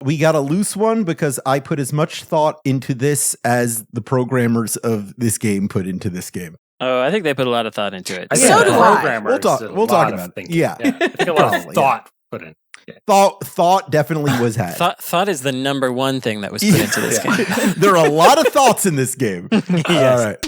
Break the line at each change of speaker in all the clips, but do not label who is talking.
We got a loose one because I put as much thought into this as the programmers of this game put into this game.
Oh, I think they put a lot of thought into it.
So do I.
We'll talk about it. Yeah.
I think a lot of thought put in. Yeah.
Thought definitely was had.
Thought is the number one thing that was put into this game.
There are a lot of thoughts in this game.
Yes.
All right.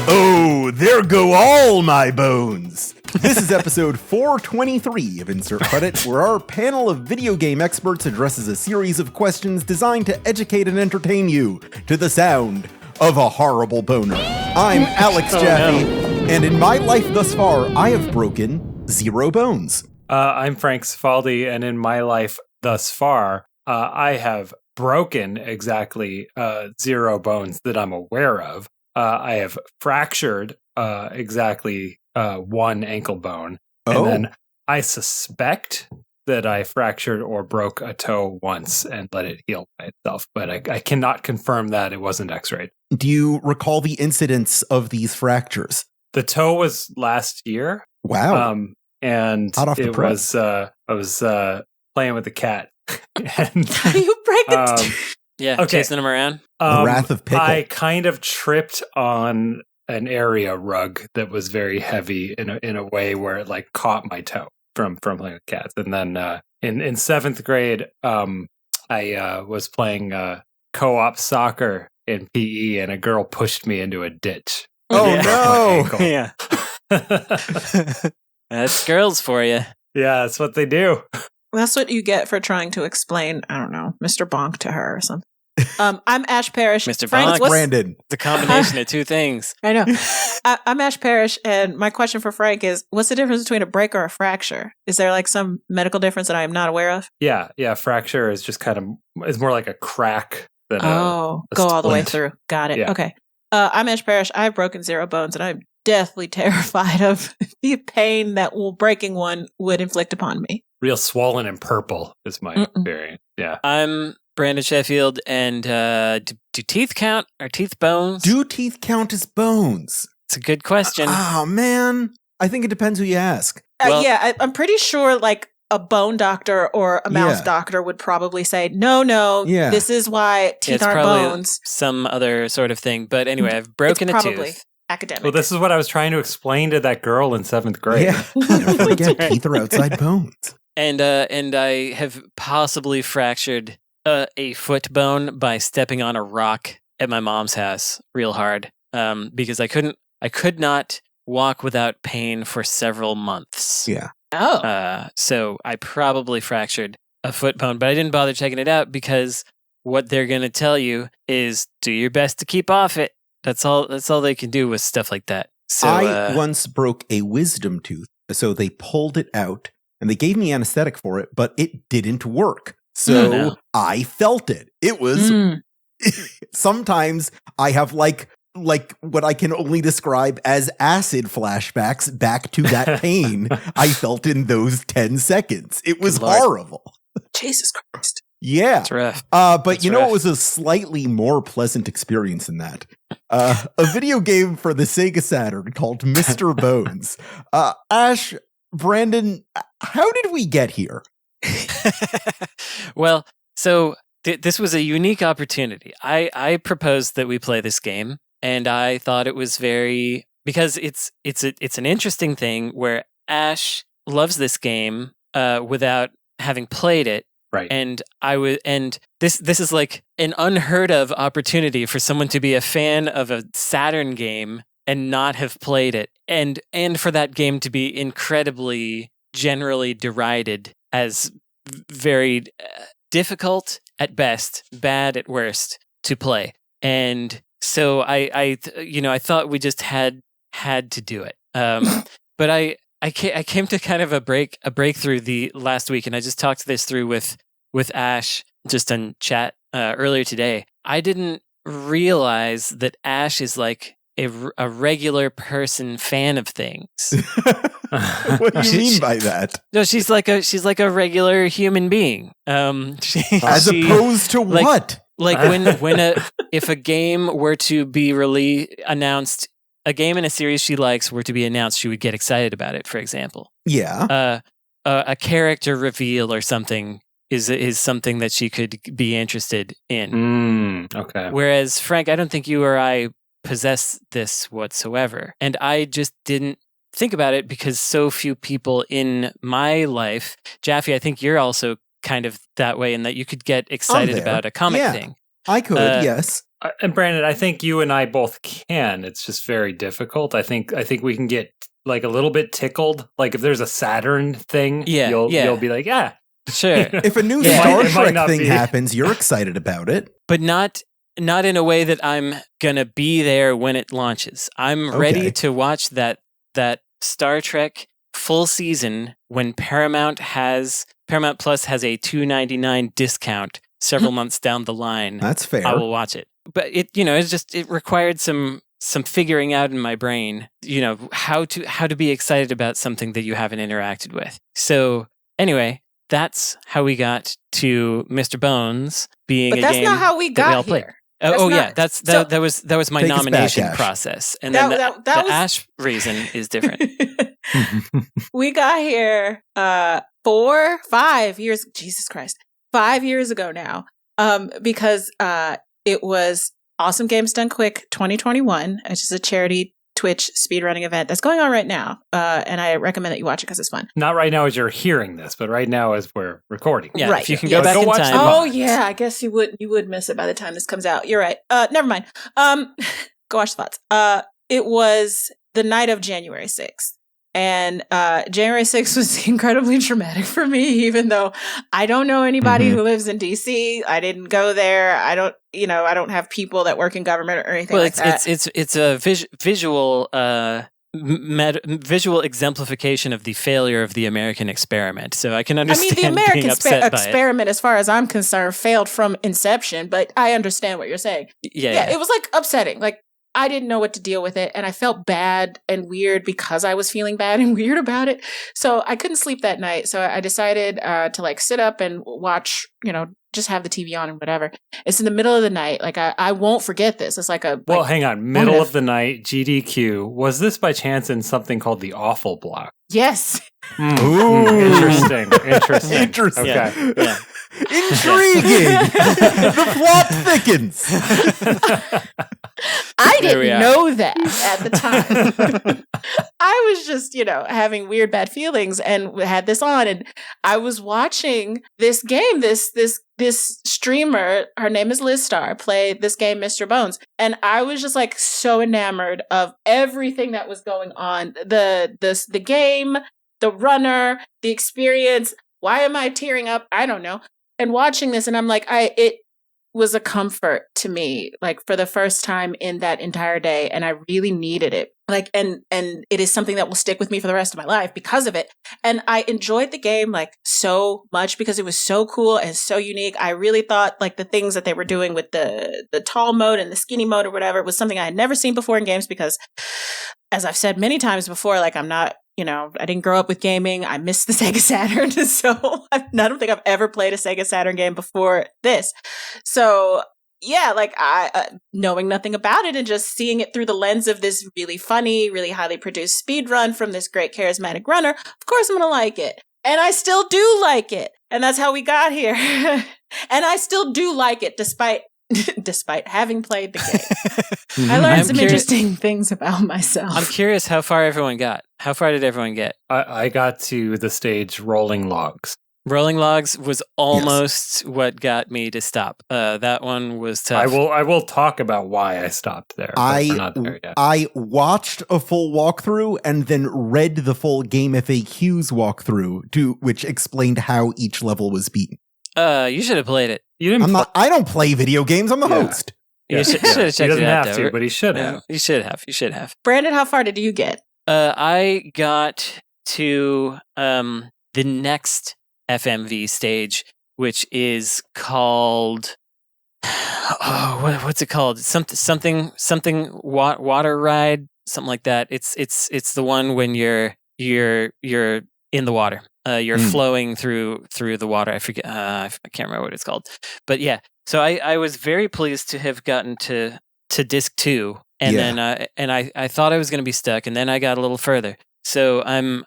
Oh, there go all my bones. This is episode 423 of Insert Credit, where our panel of video game experts addresses a series of questions designed to educate and entertain you to the sound of a horrible boner. I'm Alex Jaffe, and in my life thus far, I have broken 0 bones.
I'm Frank Sfaldi, and in my life thus far, I have broken exactly 0 bones that I'm aware of. I have fractured exactly 1 ankle bone. And then I suspect that I fractured or broke a toe once and let it heal by itself. But I cannot confirm that. It wasn't x-rayed.
Do you recall the incidents of these fractures?
The toe was last year.
Wow.
And
Hot off the
it
press.
was, I was playing with the cat. And
How do you break it?
Yeah,
Okay.
chasing them around.
The Wrath of Pickle.
I kind of tripped on an area rug that was very heavy in a way where it like caught my toe from playing with cats. And then in 7th grade, I was playing co-op soccer in PE, and a girl pushed me into a ditch.
Oh, no.
Yeah. That's girls for you.
Yeah, that's what they do.
That's what you get for trying to explain, I don't know, Mr. Bonk to her or something. I'm Ash Parrish.
Mr.
Frank,
Bonk.
Brandon.
It's a combination of 2 things.
I know. I'm Ash Parrish, and my question for Frank is, what's the difference between a break or a fracture? Is there like some medical difference that I am not aware of?
Yeah. Fracture is just kind of is more like a crack than a
go all the way
splint.
through. Got it.
Yeah.
Okay. I'm Ash Parrish. I've broken 0 bones, and I'm deathly terrified of the pain that breaking one would inflict upon me.
Real swollen and purple is my experience. Yeah.
I'm Brandon Sheffield, and do teeth count? Are teeth bones?
Do teeth count as bones?
It's a good question.
Oh, man. I think it depends who you ask.
Well-
I'm pretty sure like a bone doctor or a mouth doctor would probably say, no,
Yeah.
this is why teeth
It's
aren't
probably
bones.
some other sort of thing. But anyway, I've broken
It's
a
probably
tooth.
academic.
Well, this is what I was trying to explain to that girl in 7th grade.
Yeah. Don't forget,
right.
teeth are outside bones.
And I have possibly fractured a foot bone by stepping on a rock at my mom's house real hard because I could not walk without pain for several months.
Yeah.
So I probably fractured a foot bone, but I didn't bother checking it out because what they're going to tell you is do your best to keep off it. That's all they can do with stuff like that. So
I once broke a wisdom tooth, so they pulled it out and they gave me anesthetic for it, but it didn't work. So
no.
I felt it. It was sometimes I have like what I can only describe as acid flashbacks back to that pain I felt in those 10 seconds. It was
Lord.
horrible.
Jesus Christ.
Yeah.
it's rough.
But
That's
you know
rough.
what was a slightly more pleasant experience than that? A video game for the Sega Saturn called Mr. Bones. Ash, Brandon, how did we get here?
Well, so this was a unique opportunity. I proposed that we play this game, and I thought it was because it's an interesting thing where Ash loves this game without having played it.
Right.
And this is like an unheard of opportunity for someone to be a fan of a Saturn game and not have played it, and for that game to be incredibly generally derided as very difficult at best, bad at worst to play. And so I thought we just had to do it. But I came to kind of a breakthrough the last week, and I just talked this through with Ash just on chat earlier today. I didn't realize that Ash is like a regular person fan of things.
What do you mean by that?
No, she's like a regular human being.
As opposed to
like,
what?
Like if a game were to be announced, a game in a series she likes were to be announced, she would get excited about it. For example,
Yeah,
a character reveal or something is something that she could be interested in.
Okay.
Whereas Frank, I don't think you or I possess this whatsoever, and I just didn't think about it because so few people in my life. Jaffe, I think you're also kind of that way in that you could get excited about a comic thing.
I could, yes.
And Brandon, I think you and I both can. It's just very difficult. I think we can get like a little bit tickled. Like if there's a Saturn thing, you'll be like, yeah.
Sure.
If a new Star Trek thing happens, you're excited about it.
But not in a way that I'm going to be there when it launches. I'm ready to watch that Star Trek full season when Paramount Plus has a $2.99 discount several months down the line.
That's fair.
I will watch it. But it required some figuring out in my brain, how to be excited about something that you haven't interacted with. So anyway, that's how we got to Mr. Bones being a game.
But that's not how we got here.
That was my nomination process, and then the Ash reason is different.
We got here 5 years. Jesus Christ, 5 years ago now. Because it was Awesome Games Done Quick 2021, which is a charity Twitch speedrunning event that's going on right now. And I recommend that you watch it because it's fun.
Not right now as you're hearing this, but right now as we're recording.
Yeah,
right.
If you can go back in time.
Oh yeah, I guess you would miss it by the time this comes out. You're right. Never mind. Go watch the VODs. It was the night of January 6th. And January 6th was incredibly traumatic for me, even though I don't know anybody who lives in DC. I didn't go there. I don't have people that work in government or anything like that.
It's a visual visual exemplification of the failure of the American experiment. So I can understand.
I mean, the American
being upset
experiment, as far as I'm concerned, failed from inception. But I understand what you're saying. Yeah. It was like upsetting. Like, I didn't know what to deal with it, and I felt bad and weird because I was feeling bad and weird about it. So I couldn't sleep that night. So I decided to like sit up and watch, just have the TV on and whatever. It's in the middle of the night. Like I won't forget this. It's like
hang on. Middle of the night, GDQ. Was this by chance in something called the Awful Block?
Yes.
Ooh.
Interesting. Okay.
Yeah.
Intriguing. The plot thickens.
I didn't know that at the time. I was just, having weird bad feelings and had this on, and I was watching this game, this streamer, her name is Liz Star, played this game, Mr. Bones. And I was just like so enamored of everything that was going on. The game, the runner, the experience. Why am I tearing up? I don't know. And watching this, and I'm like, it was a comfort to me, like for the first time in that entire day. And I really needed it. Like, and it is something that will stick with me for the rest of my life because of it. And I enjoyed the game like so much because it was so cool and so unique. I really thought like the things that they were doing with the tall mode and the skinny mode or whatever was something I had never seen before in games because, as I've said many times before, like I'm not, I didn't grow up with gaming. I missed the Sega Saturn. So I don't think I've ever played a Sega Saturn game before this. So yeah, like I knowing nothing about it and just seeing it through the lens of this really funny, really highly produced speed run from this great charismatic runner, of course I'm going to like it. And I still do like it. And that's how we got here. And I still do like it despite having played the game. I learned some interesting things about myself.
I'm curious how far everyone got. How far did everyone get?
I got to the stage Rolling Logs.
Rolling Logs was almost what got me to stop. That one was tough.
I will talk about why I stopped there. But we're not there yet.
I watched a full walkthrough and then read the full game FAQs walkthrough, which explained how each level was beaten.
You should have played it.
You didn't.
I don't play video games. I'm the host.
You should have checked it out.
He doesn't have to, but he should have.
You should have. You should have.
Brandon, how far did you get?
I got to the next FMV stage, which is called what's it called? Something water ride, something like that. It's the one when you're in the water. You're flowing through the water. I forget. I can't remember what it's called. But yeah, so I was very pleased to have gotten to disc 2, and then I thought I was going to be stuck, and then I got a little further. So I'm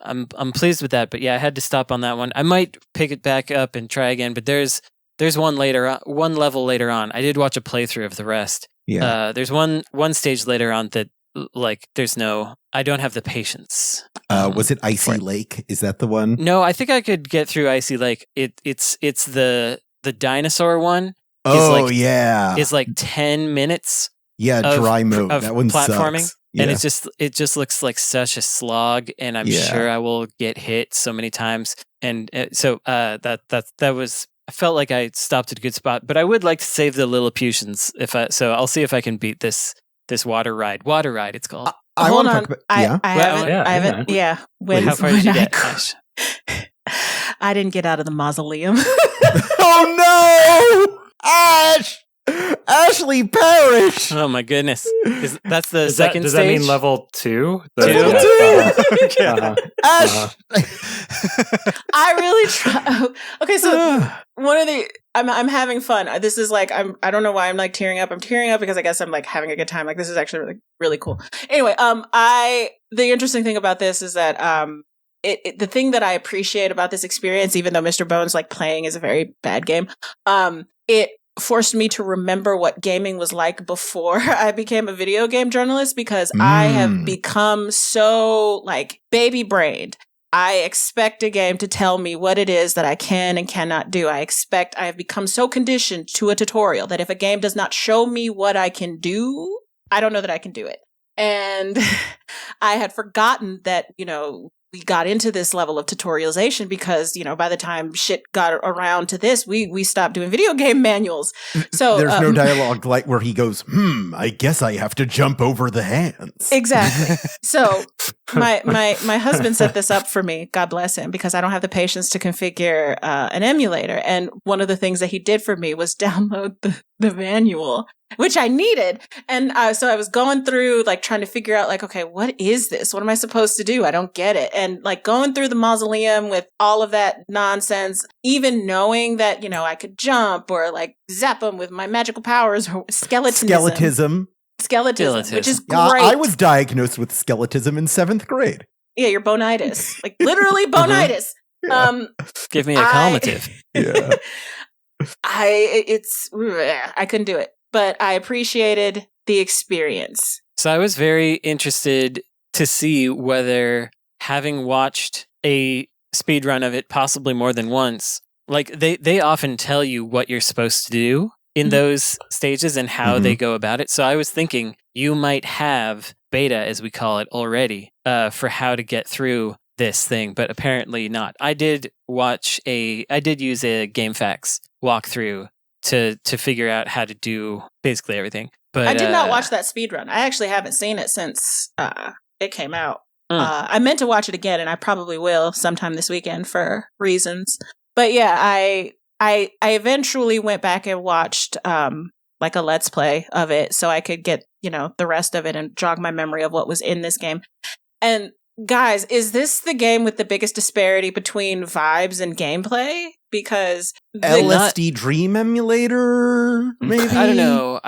pleased with that. But yeah, I had to stop on that one. I might pick it back up and try again. But there's one level later on. I did watch a playthrough of the rest.
Yeah.
There's one stage later on that I don't have the patience.
Was it Icy Lake? Is that the one?
No, I think I could get through Icy Lake. It's the dinosaur one. Is like 10 minutes.
Yeah, dry mode. That one
platforming.
Sucks. Yeah.
And it just looks like such a slog, and I'm sure I will get hit so many times. And so that was. I felt like I stopped at a good spot, but I would like to save the Lilliputians so I'll see if I can beat this water ride. Water ride, it's called.
Hold on. I haven't. Yeah.
How far did you get, Ash?
I didn't get out of the mausoleum.
Oh no! Ash! Ashley Parrish!
Oh my goodness. That's the second
does
stage?
That mean level 2?
Level 2? Ash!
I really try. Okay, so one of the I'm having fun. This is like I don't know why I'm like tearing up. I'm tearing up because I guess I'm like having a good time. Like this is actually really, really cool. Anyway, the interesting thing about this is that the thing that I appreciate about this experience, even though Mr. Bones like playing is a very bad game, it forced me to remember what gaming was like before I became a video game journalist, because I have become so like baby brained. I expect a game to tell me what it is that I can and cannot do. I have become so conditioned to a tutorial that if a game does not show me what I can do, I don't know that I can do it. And I had forgotten that, we got into this level of tutorialization because, by the time shit got around to this, we stopped doing video game manuals. So
there's no dialogue like where he goes, I guess I have to jump over the hands.
Exactly. So my husband set this up for me, God bless him, because I don't have the patience to configure an emulator. And one of the things that he did for me was download the manual, which I needed. And so I was going through, like, trying to figure out, like, okay, what is this? What am I supposed to do? I don't get it. And, like, going through the mausoleum with all of that nonsense, even knowing that, I could jump or, like, zap them with my magical powers or skeletism, which is great.
I was diagnosed with skeletism in 7th grade.
Yeah, you're bonitis. Like, literally bonitis.
Yeah.
Give me a calmative.
Yeah.
I couldn't do it. But I appreciated the experience.
So I was very interested to see whether, having watched a speedrun of it possibly more than once, like they often tell you what you're supposed to do in those stages and how they go about it. So I was thinking you might have beta, as we call it, already for how to get through this thing, but apparently not. I did use a GameFAQs walkthrough to figure out how to do basically everything. But
I did not watch that speedrun. I actually haven't seen it since it came out. I meant to watch it again, and I probably will sometime this weekend for reasons. But yeah, I eventually went back and watched like a Let's Play of it so I could get, the rest of it and jog my memory of what was in this game. And guys, is this the game with the biggest disparity between vibes and gameplay? Because
LSD Dream Emulator, maybe?
I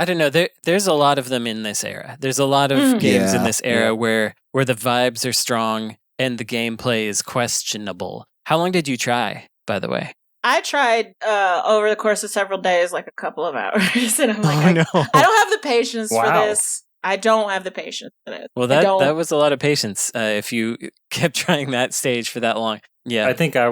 don't know. There's a lot of them in this era. There's a lot of games in this era where the vibes are strong and the gameplay is questionable. How long did you try, by the way?
I tried over the course of several days, like a couple of hours, and I'm like, I don't have the patience for this. I don't have the patience for this.
Well, that was a lot of patience if you kept trying that stage for that long. Yeah,
I think I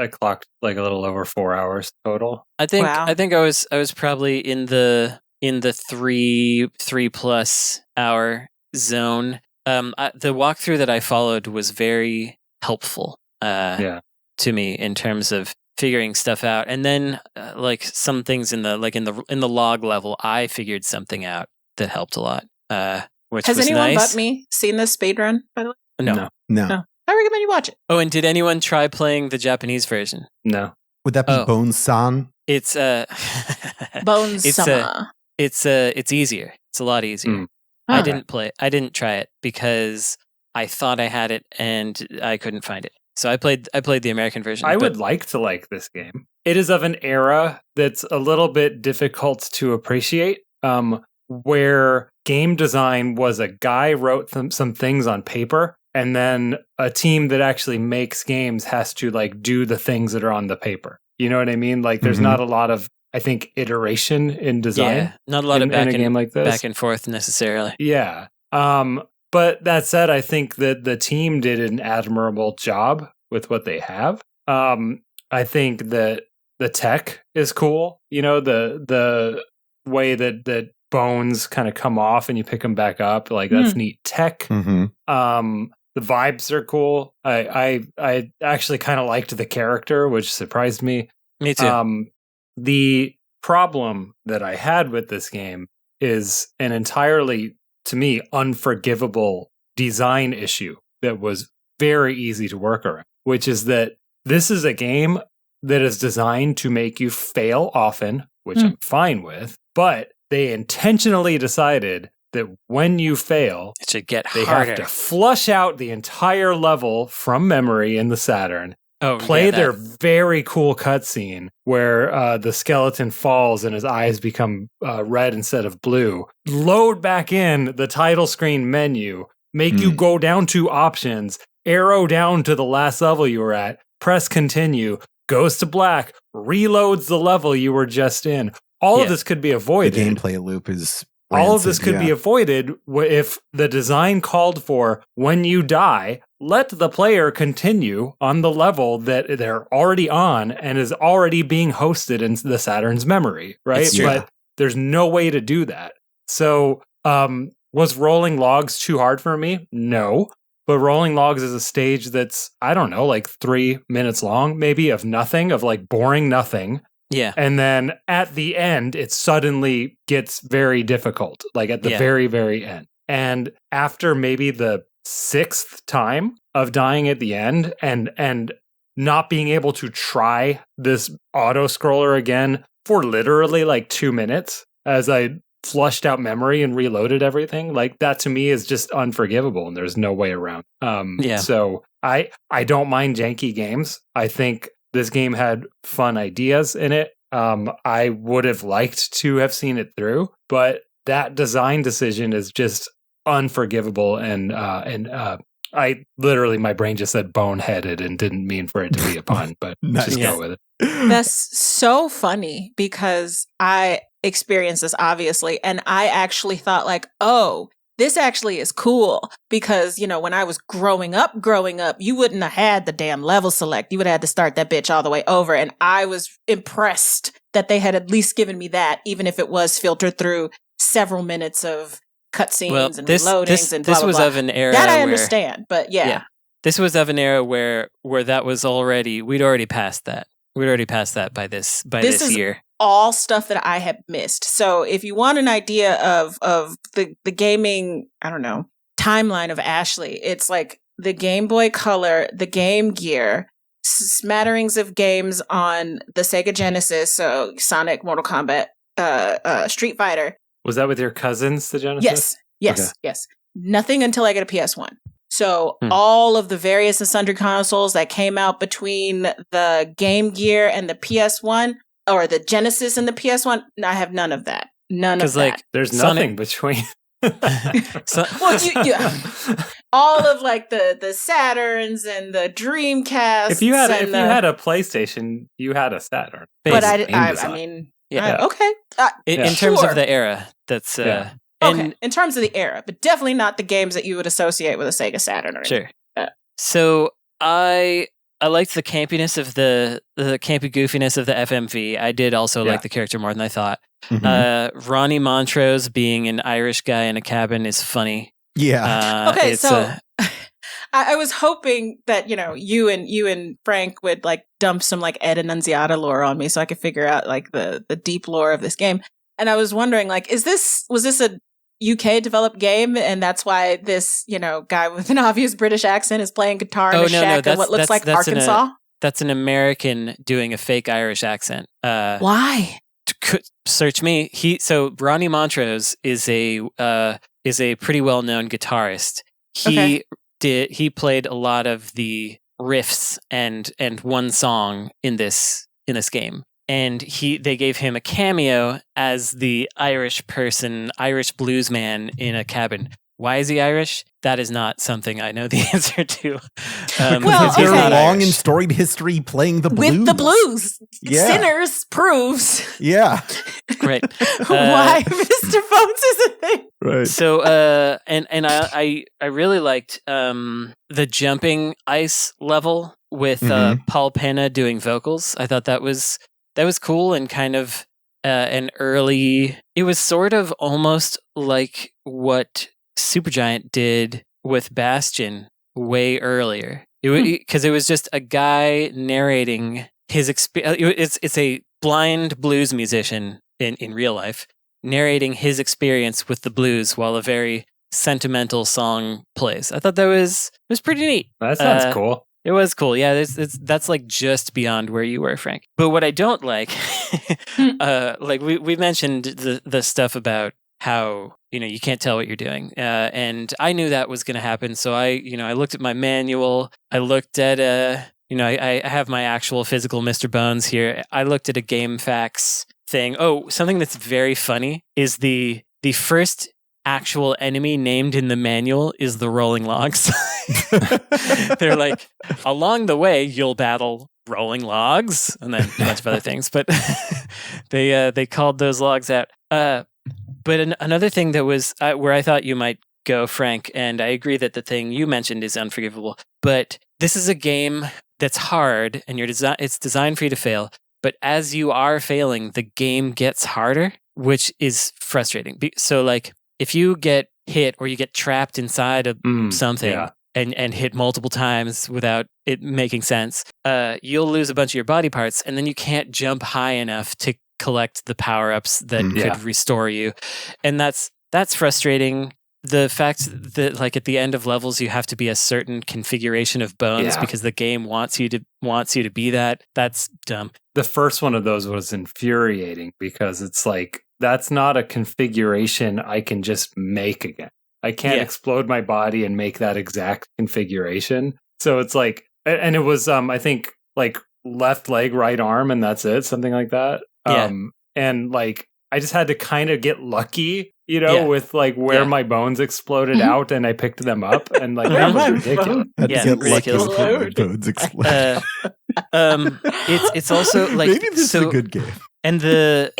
clocked like a little over 4 hours total.
I think I was probably in the 3+ hour zone. The walkthrough that I followed was very helpful. To me in terms of figuring stuff out, and then like some things in the log level, I figured something out that helped a lot. Which
has
was
anyone
nice.
but me seen this speedrun, by the way?
No.
I recommend you watch it.
Oh, and did anyone try playing the Japanese version?
No.
Would that be Bone-san?
It's
Bones
it's
Summer.
it's easier. It's a lot easier.
Mm.
I didn't try it because I thought I had it and I couldn't find it. So I played the American version.
I would like to like this game. It is of an era that's a little bit difficult to appreciate, where game design was a guy wrote some things on paper, and then a team that actually makes games has to like do the things that are on the paper. You know what I mean? Like there's not a lot of, I think, iteration in design.
Yeah, not a lot of
in a game like this.
back and forth necessarily.
Yeah. But that said, I think that the team did an admirable job with what they have. I think that the tech is cool. You know, the way that bones kind of come off and you pick them back up, like that's neat tech.
Mm-hmm.
The vibes are cool. I actually kind of liked the character, which surprised me.
Me too.
The problem that I had with this game is an entirely, to me, unforgivable design issue that was very easy to work around, which is that this is a game that is designed to make you fail often, which I'm fine with, but they intentionally decided that when you fail,
it should get
they
harder.
have to flush out the entire level from memory in the Saturn.
Oh,
Play
yeah,
their very cool cutscene where the skeleton falls and his eyes become red instead of blue. Load back in the title screen menu, make you go down to options, arrow down to the last level you were at, press continue, goes to black, reloads the level you were just in. All of this could be avoided.
The gameplay loop is
all of this could be avoided if the design called for, when you die, let the player continue on the level that they're already on and is already being hosted in the Saturn's memory, right? But there's no way to do that. So, was rolling logs too hard for me? No. But rolling logs is a stage that's, I don't know, like 3 minutes long, maybe, of nothing, of like boring nothing.
Yeah.
And then at the end, it suddenly gets very difficult, like at the very, very end. And after maybe the 6th time of dying at the end and not being able to try this auto scroller again for literally like 2 minutes as I flushed out memory and reloaded everything, like that to me is just unforgivable and there's no way around. So I don't mind janky games. I think this game had fun ideas in it. I would have liked to have seen it through, but that design decision is just unforgivable. And I literally, my brain just said boneheaded and didn't mean for it to be a pun, but just go with it.
That's so funny because I experienced this obviously, and I actually thought like, oh, this actually is cool because, you know, when I was growing up, you wouldn't have had the damn level select. You would have had to start that bitch all the way over. And I was impressed that they had at least given me that, even if it was filtered through several minutes of cutscenes and reloadings and blah,
this
blah,
was
blah.
of an era
that I
where,
understand, but yeah.
This was of an era where that was already, we'd already passed that. We'd already passed that by this year.
All stuff that I had missed. So if you want an idea of the gaming, I don't know, timeline of Ashley, it's like the Game Boy Color, the Game Gear, smatterings of games on the Sega Genesis, so Sonic, Mortal Kombat, Street Fighter.
Was that with your cousins, the Genesis?
Yes. Nothing until I get a PS1. So all of the various and sundry consoles that came out between the Game Gear and the PS1, or the Genesis and the PS1, I have none of that. None of that.
Like, there's nothing between.
All of like the Saturns and the Dreamcast.
If you had a PlayStation, you had a Saturn.
But I mean, okay.
In terms of the era, that's
okay. In terms of the era, but definitely not the games that you would associate with a Sega Saturn. Or
sure. So I liked the campiness of the campy goofiness of the FMV. I did also like the character more than I thought. Ronnie Montrose being an Irish guy in a cabin is funny.
Yeah.
Okay, so I was hoping that you and Frank would like dump some like Ed Annunziata lore on me so I could figure out like the deep lore of this game. And I was wondering like, was this a UK developed game, and that's why this guy with an obvious British accent is playing guitar in a shack in what looks like Arkansas?
an American doing a fake Irish accent.
Why?
Search me. So Ronnie Montrose is a pretty well known guitarist. He played a lot of the riffs and one song in this game. And they gave him a cameo as the Irish blues man in a cabin. Why is he Irish? That is not something I know the answer to.
Because their long and storied history playing the blues.
With the blues.
Yeah.
Sinners proves.
Yeah.
Great.
Why Mr. Bones is a thing.
Right.
So, and I really liked the jumping ice level with Paul Penna doing vocals. I thought that was cool and kind of an early. It was sort of almost like what Supergiant did with Bastion way earlier. Because it was just a guy narrating his experience. It's a blind blues musician in real life narrating his experience with the blues while a very sentimental song plays. I thought it was pretty neat.
That sounds cool.
It was cool. Yeah, that's like just beyond where you were, Frank. But what I don't like, like we mentioned the stuff about how, you can't tell what you're doing. And I knew that was going to happen. So I looked at my manual. I looked at, I have my actual physical Mr. Bones here. I looked at a GameFAQs thing. Oh, something that's very funny is the first actual enemy named in the manual is the rolling logs. They're like, along the way, you'll battle rolling logs and then a bunch of other things. But they called those logs out. But another thing that was where I thought you might go, Frank, and I agree that the thing you mentioned is unforgivable, but this is a game that's hard and it's designed for you to fail. But as you are failing, the game gets harder, which is frustrating. So like if you get hit or you get trapped inside of something and hit multiple times without it making sense, you'll lose a bunch of your body parts and then you can't jump high enough to collect the power-ups that could restore you. And that's frustrating. The fact that like at the end of levels you have to be a certain configuration of bones because the game wants you to be that's dumb.
The first one of those was infuriating because it's like that's not a configuration I can just make again. I can't explode my body and make that exact configuration. So it's like, and it was I think like left leg, right arm, and that's it, something like that. And like I just had to kind of get lucky, with like where my bones exploded out and I picked them up and like that was ridiculous.
Ridiculous.
My bones exploded.
It's also like
maybe this is a good game.
And
it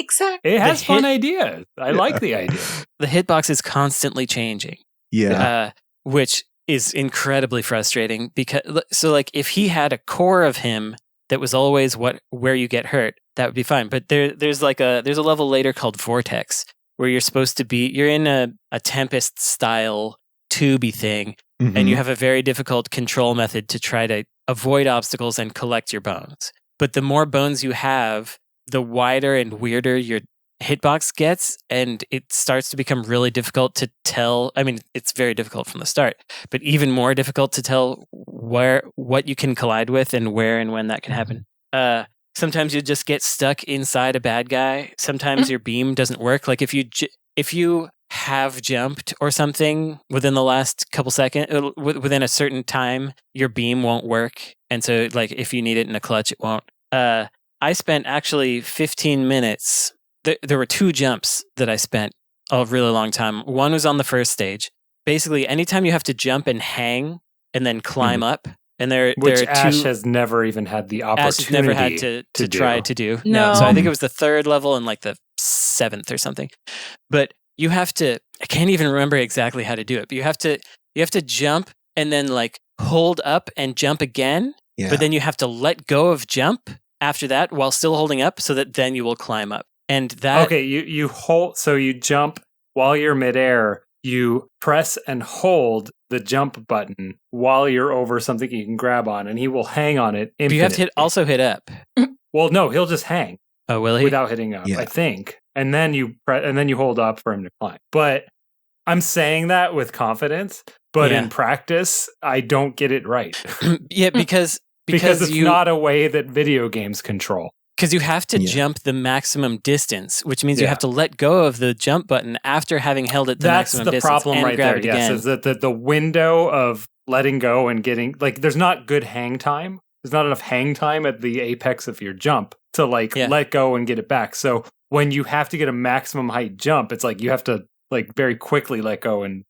has fun ideas. I like the idea.
The hitbox is constantly changing.
Yeah.
Which is incredibly frustrating because so like if he had a core of him that was always where you get hurt, that would be fine. But there's a level later called Vortex where you're in a Tempest style tubey thing, and you have a very difficult control method to try to avoid obstacles and collect your bones. But the more bones you have, the wider and weirder your hitbox gets, and it starts to become really difficult to tell. I mean, it's very difficult from the start, but even more difficult to tell what you can collide with and where and when that can happen. Sometimes you just get stuck inside a bad guy. Sometimes your beam doesn't work. Like if you have jumped or something within the last couple seconds, within a certain time, your beam won't work. And so like if you need it in a clutch, it won't. I spent actually 15 minutes. There were 2 jumps that I spent a really long time. One was on the first stage. Basically, anytime you have to jump and hang and then climb up, and
which Ash has never even had the opportunity.
Ash has never had to try to do. No. So I think it was the 3rd level and like the 7th or something. But you have to. I can't even remember exactly how to do it. But you have to jump and then like hold up and jump again. Yeah. But then you have to let go of jump after that while still holding up, so that then you will climb up. And that
you hold. So you jump while you're midair. You press and hold the jump button while you're over something you can grab on, and he will hang on it infinitely.
But you have to also hit up.
Well, no, he'll just hang.
Oh, will he?
Without hitting up, I think. And then you hold up for him to climb. But I'm saying that with confidence, but in practice, I don't get it right.
Yeah, because
Because it's not a way that video games control.
Because you have to jump the maximum distance, which means you have to let go of the jump button after having held it the maximum distance. That's the problem right there. Yes, is that the window of letting go and getting, like, there's not good hang time. There's not enough hang time at the apex of your jump to let go and get it back. So when you have to get a maximum height jump, it's like you have to like very quickly let go and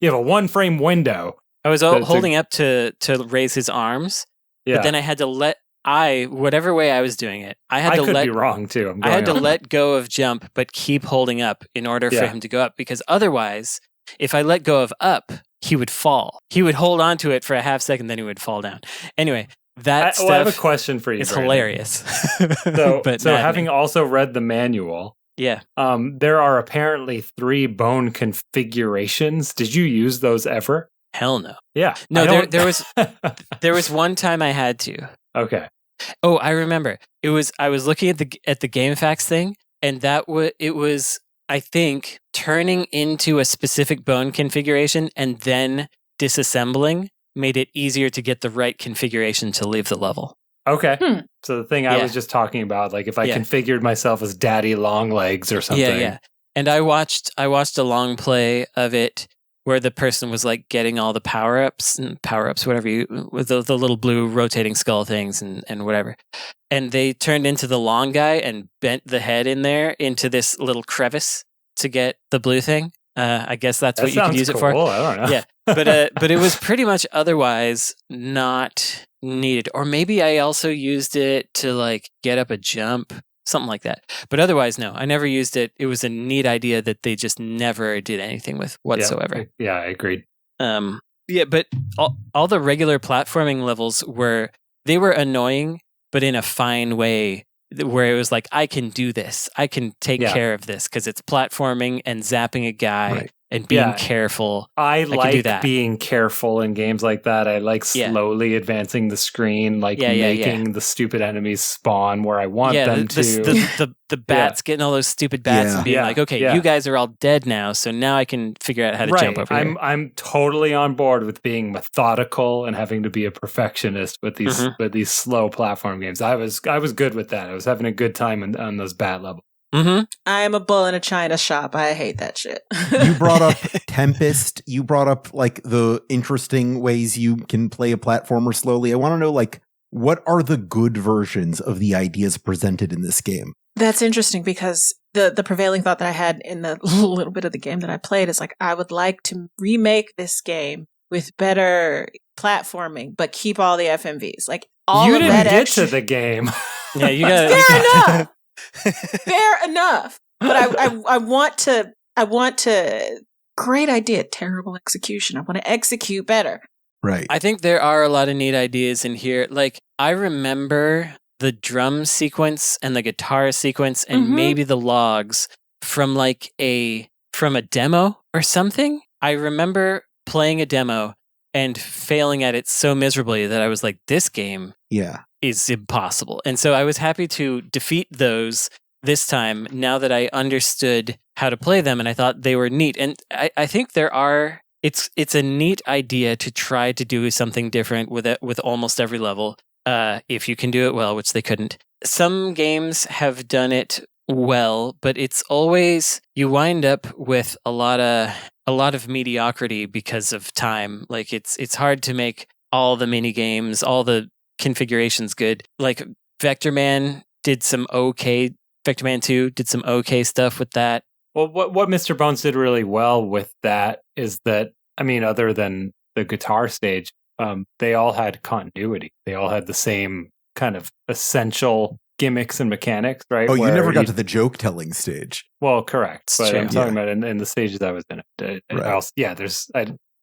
you have a 1 frame window. I was holding up to raise his arms, but then I had to whatever way I was doing it, I could be
wrong too.
I had to let go of jump, but keep holding up in order for him to go up, because otherwise, if I let go of up, he would fall. He would hold on to it for a half second, then he would fall down. Anyway, that stuff
I have a question for you.
It's hilarious.
So having also read the manual, there are apparently 3 bone configurations. Did you use those ever?
Hell no.
Yeah.
No, there was one time I had to.
Okay.
Oh, I remember. I was looking at the GameFAQs thing, and it was I think turning into a specific bone configuration and then disassembling made it easier to get the right configuration to leave the level.
Okay. So the thing I was just talking about, like if I configured myself as Daddy Longlegs or something.
Yeah. And I watched a long play of it where the person was like getting all the power-ups, whatever with the little blue rotating skull things and whatever. And they turned into the long guy and bent the head in there into this little crevice to get the blue thing. I guess that's what you could use it for.
I don't know.
Yeah, but it was pretty much otherwise not needed. Or maybe I also used it to like get up a jump, something like that. But otherwise, no, I never used it. It was a neat idea that they just never did anything with whatsoever.
Yeah, I agreed.
But all the regular platforming levels were annoying, but in a fine way, where it was like, I can do this. I can take care of this because it's platforming and zapping a guy and being careful.
I like being careful in games like that. I like slowly advancing the screen, making the stupid enemies spawn where I want them to. The
bats, getting all those stupid bats and being like, okay, you guys are all dead now, so now I can figure out how to jump over here.
I'm totally on board with being methodical and having to be a perfectionist with these slow platform games. I was good with that. I was having a good time on those bat levels.
I am a bull in a china shop. I hate that shit.
You brought up Tempest. You brought up like the interesting ways you can play a platformer slowly. I want to know, like, what are the good versions of the ideas presented in this game?
That's interesting because the prevailing thought that I had in the little bit of the game that I played is like, I would like to remake this game with better platforming, but keep all the FMVs. Like all
you
of
didn't
that
get
extra.
to the game.
Yeah, you got
fair enough. Fair enough. But I want to great idea, terrible execution. I want to execute better.
Right.
I think there are a lot of neat ideas in here. Like I remember the drum sequence and the guitar sequence and maybe the logs from a demo or something. I remember playing a demo and failing at it so miserably that I was like, this game is impossible. And so I was happy to defeat those this time now that I understood how to play them, and I thought they were neat. And I think it's a neat idea to try to do something different with almost every level, if you can do it well, which they couldn't. Some games have done it well, but it's always, you wind up with a lot of mediocrity because of time. Like it's hard to make all the mini games, all the configurations good. Like Vector Man 2 did some okay stuff with that.
Well, what Mr. Bones did really well with that is that, I mean, other than the guitar stage, they all had continuity. They all had the same kind of essential gimmicks and mechanics, right?
Oh, you never got to the joke telling stage.
Well, correct. But I'm talking about in the stages I was in it.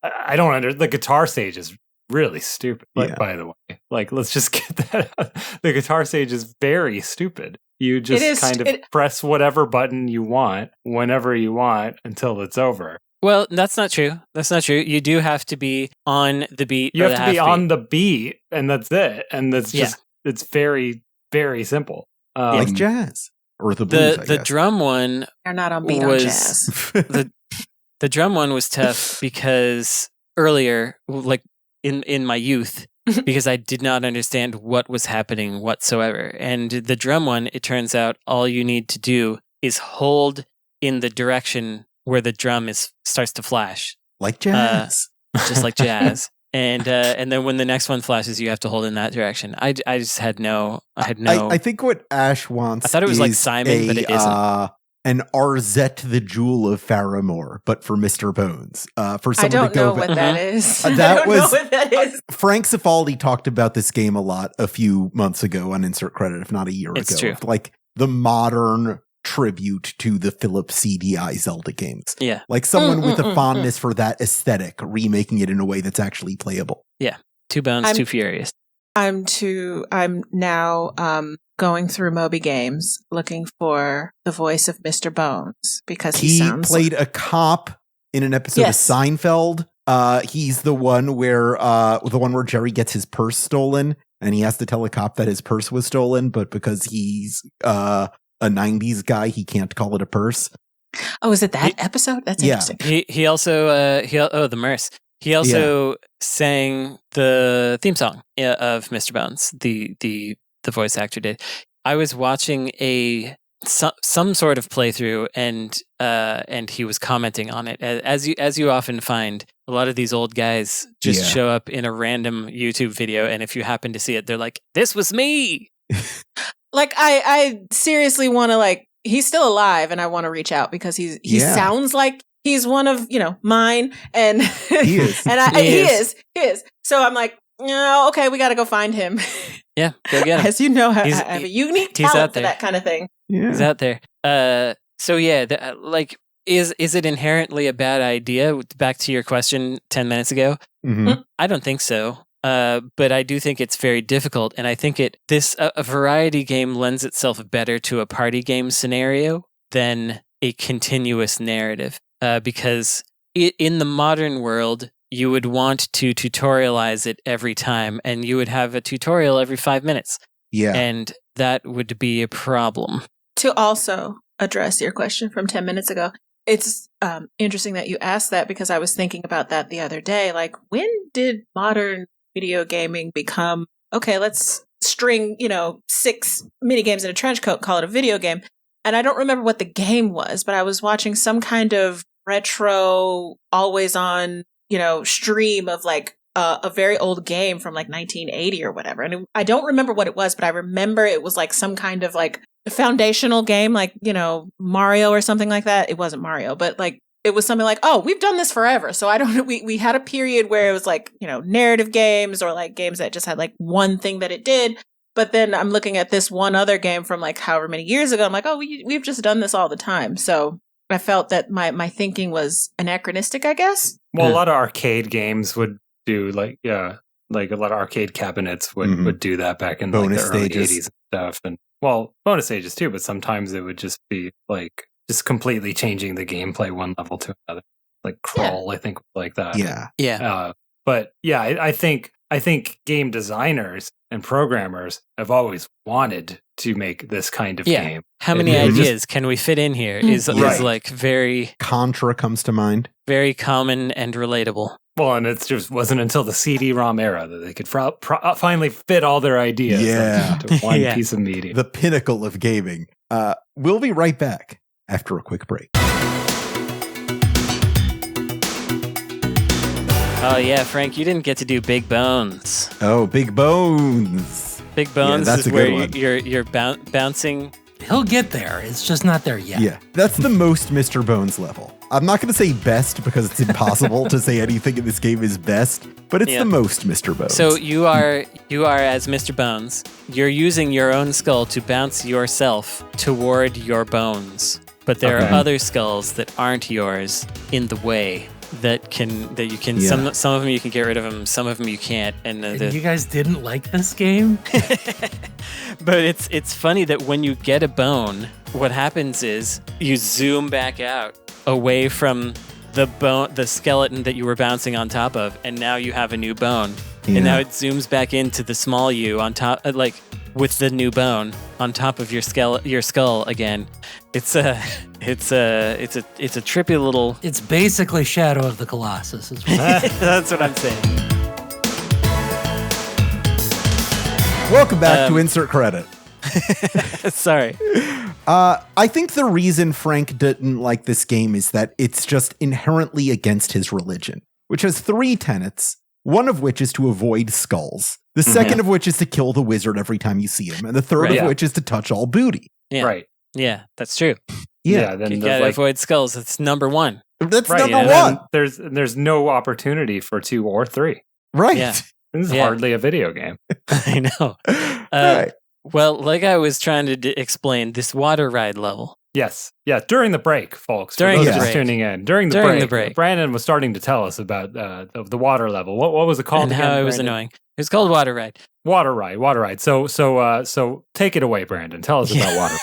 I don't understand. The guitar stage is really stupid, by the way. Like, let's just get that out. The guitar stage is very stupid. You just press whatever button you want, whenever you want, until it's over.
Well, that's not true. You do have to be on the beat.
You have to be on the beat, and that's it. And that's just, it's very, very simple.
Like jazz. Or the blues, I
guess. The drum one...
They're not on beat on jazz.
The drum one was tough because earlier, like in my youth, because I did not understand what was happening whatsoever. And the drum one, it turns out all you need to do is hold in the direction where the drum starts to flash,
Like jazz.
just like jazz. And then when the next one flashes, you have to hold in that direction. I just had no.
I think what Ash wants.
I thought it was like
is
Simon, but it isn't.
An Arzette the Jewel of Faramore, but for Mr. Bones. For someone
I don't
to go
know what that is.
That
I don't know
was-
what that is.
Frank Cifaldi talked about this game a lot a few months ago on Insert Credit, if not a year
It's
ago.
true.
Like the modern tribute to the Philip CDI Zelda games.
Yeah.
Like someone with a fondness for that aesthetic, remaking it in a way that's actually playable.
Two Bones,
I'm-
Too Furious.
I'm now going through Moby Games looking for the voice of Mr. Bones because he
He
sounds
played a cop in an episode
Yes.
of Seinfeld. He's the one where Jerry gets his purse stolen and he has to tell a cop that his purse was stolen, but because he's a 90s guy, he can't call it a purse.
Oh, is it that episode? That's
Yeah.
interesting.
He also the Merce. He also sang the theme song of Mr. Bones. The voice actor did. I was watching some sort of playthrough, and he was commenting on it. As you often find, a lot of these old guys just show up in a random YouTube video, and if you happen to see it, they're like, "This was me."
Like I seriously want to like. He's still alive, and I want to reach out because he sounds like he's one of mine, and
He is.
and
He
he is. So I'm like, no, okay, we got to go find him.
Yeah, go get him.
As you know, I
He's-
have a unique
he's out
talent for
there.
that kind of thing.
Yeah.
He's out there. So yeah, is it inherently a bad idea? Back to your question 10 minutes ago.
Mhm.
I don't think so. But I do think it's very difficult, and I think a variety game lends itself better to a party game scenario than a continuous narrative. Because in the modern world, you would want to tutorialize it every time, and you would have a tutorial every 5 minutes,
Yeah.
and that would be a problem.
To also address your question from 10 minutes ago, it's interesting that you asked that because I was thinking about that the other day. Like, when did modern video gaming become, okay, let's string, 6 mini games in a trench coat, call it a video game. And I don't remember what the game was, but I was watching some kind of retro, always on, stream of like a very old game from like 1980 or whatever. And I don't remember what it was, but I remember it was like some kind of like foundational game, like, Mario or something like that. It wasn't Mario, but like, it was something like, oh, we've done this forever. So I don't know. We had a period where it was like, narrative games or like games that just had like one thing that it did. But then I'm looking at this one other game from like however many years ago. I'm like, oh, we've just done this all the time. So I felt that my thinking was anachronistic, I guess.
Well, a lot of arcade games would do like a lot of arcade cabinets would do that back in like
Bonus
the early
stages.
80s and stuff. And well, bonus stages too, but sometimes it would just be like just completely changing the gameplay one level to another. Like Crawl, I think was like that.
Yeah.
Yeah.
But yeah, I think game designers and programmers have always wanted to make this kind of game.
How many
It was just-
ideas can we fit in here? Is
Right.
like very,
Contra comes to mind.
very common and relatable.
Well, and it just wasn't until the CD-ROM era that they could finally fit all their ideas into one
Yeah.
piece of media.
The pinnacle of gaming. We'll be right back after a quick break.
Oh yeah, Frank, you didn't get to do Big Bones.
Oh, Big Bones.
Big Bones
that's
is
a
where
good one.
you're bouncing.
He'll get there. It's just not there yet.
Yeah, that's the most Mr. Bones level. I'm not going to say best because it's impossible to say anything in this game is best, but it's
Yeah.
the most Mr. Bones.
So you are as Mr. Bones. You're using your own skull to bounce yourself toward your bones, but there
Okay.
are other skulls that aren't yours in the way that you can.
Yeah.
Some of them you can get rid of them. Some of them you can't. And
And you guys didn't like this game?
but it's funny that when you get a bone, what happens is you zoom back out away from the skeleton that you were bouncing on top of, and now you have a new bone.
Yeah.
And now it zooms back into the small you on top, like with the new bone on top of your skull again. It's a trippy little.
It's basically Shadow of the Colossus. Is what
That's what I'm saying.
Welcome back to Insert Credit.
Sorry.
I think the reason Frank didn't like this game is that it's just inherently against his religion, which has 3 tenets, one of which is to avoid skulls, the second of which is to kill the wizard every time you see him, and the third of which is to touch all booty.
Yeah.
Right.
Yeah, that's true.
Yeah.
Then
You gotta avoid skulls. That's number 1.
That's
right,
number
and
one.
then there's no opportunity for 2 or 3.
Right.
Yeah.
This is hardly a video game.
I know.
Right.
Well, like I was trying to explain, this water ride level.
Yes. Yeah. During the break, folks.
During
for those
the
just
break.
tuning in. During the break. Brandon was starting to tell us about the water level. What was it called
And
again,
how it was
Brandon?
annoying. It was called water ride.
Water ride. So take it away, Brandon. Tell us about water.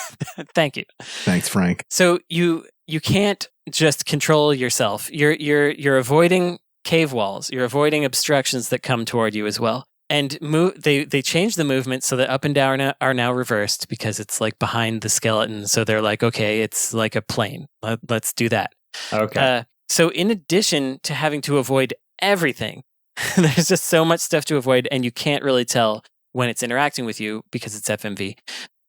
Thank you.
Thanks, Frank.
So you can't just control yourself. You're avoiding cave walls. You're avoiding obstructions that come toward you as well. And they changed the movement so that up and down are now reversed because it's like behind the skeleton. So they're like, okay, it's like a plane. Let's do that.
Okay.
So in addition to having to avoid everything, there's just so much stuff to avoid, and you can't really tell when it's interacting with you because it's FMV.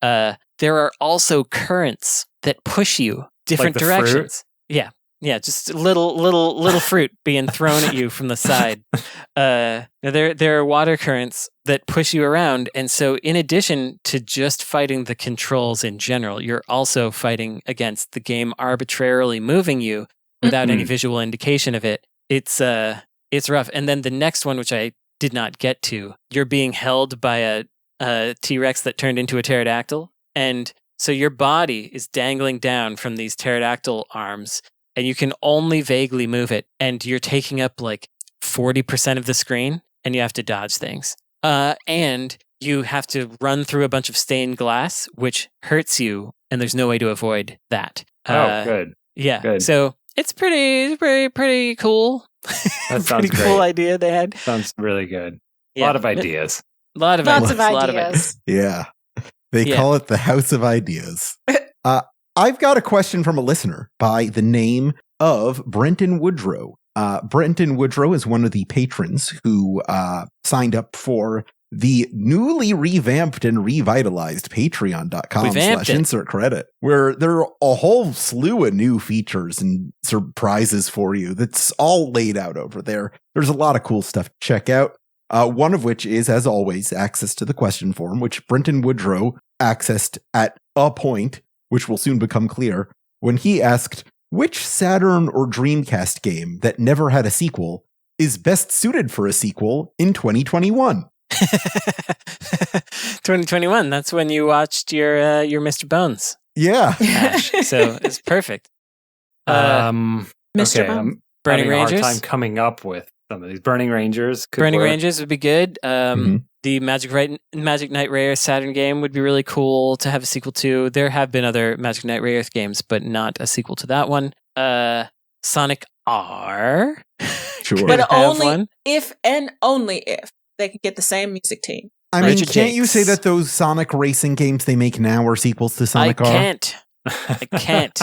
There are also currents that push you different
Like the
directions. Yeah, just little fruit being thrown at you from the side. There are water currents that push you around, and so in addition to just fighting the controls in general, you're also fighting against the game arbitrarily moving you without any visual indication of it. It's rough. And then the next one, which I did not get to, you're being held by a T-Rex that turned into a pterodactyl, and so your body is dangling down from these pterodactyl arms. And you can only vaguely move it, and you're taking up like 40% of the screen, and you have to dodge things. And you have to run through a bunch of stained glass, which hurts you, and there's no way to avoid that.
Good.
Yeah.
Good.
So it's pretty cool.
That sounds
pretty
great.
cool idea they had.
Sounds really good.
Yeah.
A lot of ideas.
Lots of ideas.
Yeah. They call it the House of Ideas. I've got a question from a listener by the name of Brenton Woodrow. Brenton Woodrow is one of the patrons who signed up for the newly revamped and revitalized patreon.com/insert credit, where there are a whole slew of new features and surprises for you that's all laid out over there. There's a lot of cool stuff to check out. One of which is, as always, access to the question form, which Brenton Woodrow accessed at a point, which will soon become clear, when he asked, which Saturn or Dreamcast game that never had a sequel is best suited for a sequel in 2021?
2021, that's when you watched your Mr. Bones.
Yeah.
Ash. So it's perfect.
Mr.
Okay,
Bones.
I'm
Burning
having a hard
Rangers?
time coming up with some of these. Burning Rangers could
Burning
work.
Rangers would be good. The Magic Knight Rare Saturn game would be really cool to have a sequel to. There have been other Magic Knight Rare games, but not a sequel to that one. Sonic R.
Sure.
Could
But
have
only
one.
if and only if they could get the same music team.
I mean,
Richard
can't you
Jakes.
say that those Sonic racing games they make now are sequels to Sonic R?
I can't.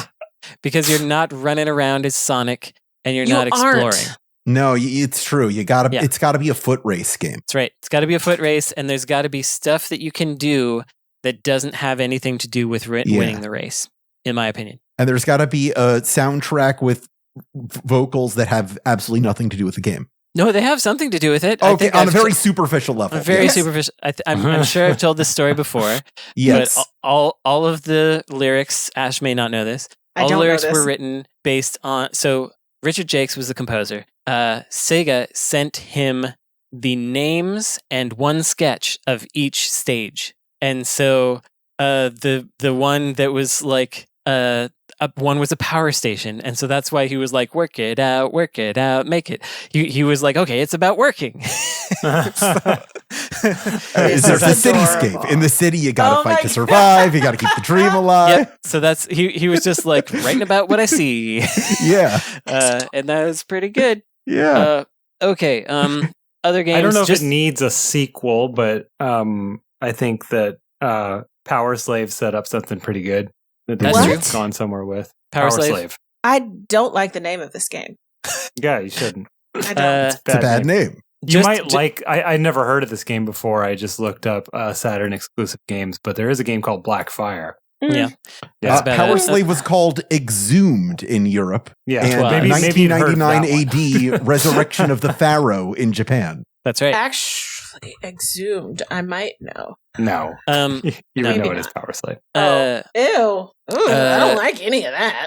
Because you're not running around as Sonic and you're
You
not
aren't.
exploring.
No, it's true.
Yeah.
It's gotta be a foot race game.
That's right. It's got to be a foot race, and there's got to be stuff that you can do that doesn't have anything to do with winning the race, in my opinion.
And there's gotta be a soundtrack with vocals that have absolutely nothing to do with the game.
No, they have something to do with it. I
Okay,
think
on a
I've
very superficial level.
very
yes.
superficial. I'm sure I've told this story before.
Yes.
But all of the lyrics, Ash may not know this. All the lyrics were written based on. So Richard Jakes was the composer. Sega sent him the names and one sketch of each stage, and so the one that was like one was a power station, and so that's why he was like, work it out, make it. He was like, okay, it's about working.
There's a
This is
cityscape.
adorable.
In the city, you gotta
Oh
fight
my
to survive. You gotta keep the dream alive.
Yep. So that's he was just like writing about what I see.
Yeah.
And that was pretty good.
Yeah.
Okay. Other games.
I don't know if
just,
it needs a sequel, but I think that Power Slave set up something pretty good that
That's
they've
true.
gone somewhere with.
Power Slave.
I don't like the name of this game.
Yeah, you shouldn't.
I don't.
It's a bad name.
I never heard of this game before. I just looked up Saturn exclusive games, but there is a game called Blackfire.
Yeah.
Power Slave was called Exhumed in Europe.
Yeah.
And
Maybe
1999 AD, Resurrection of the Pharaoh in Japan.
That's right.
Actually, Exhumed, I might know.
No. You would know it as Power Slave.
Ew. Ooh, I don't like any of that.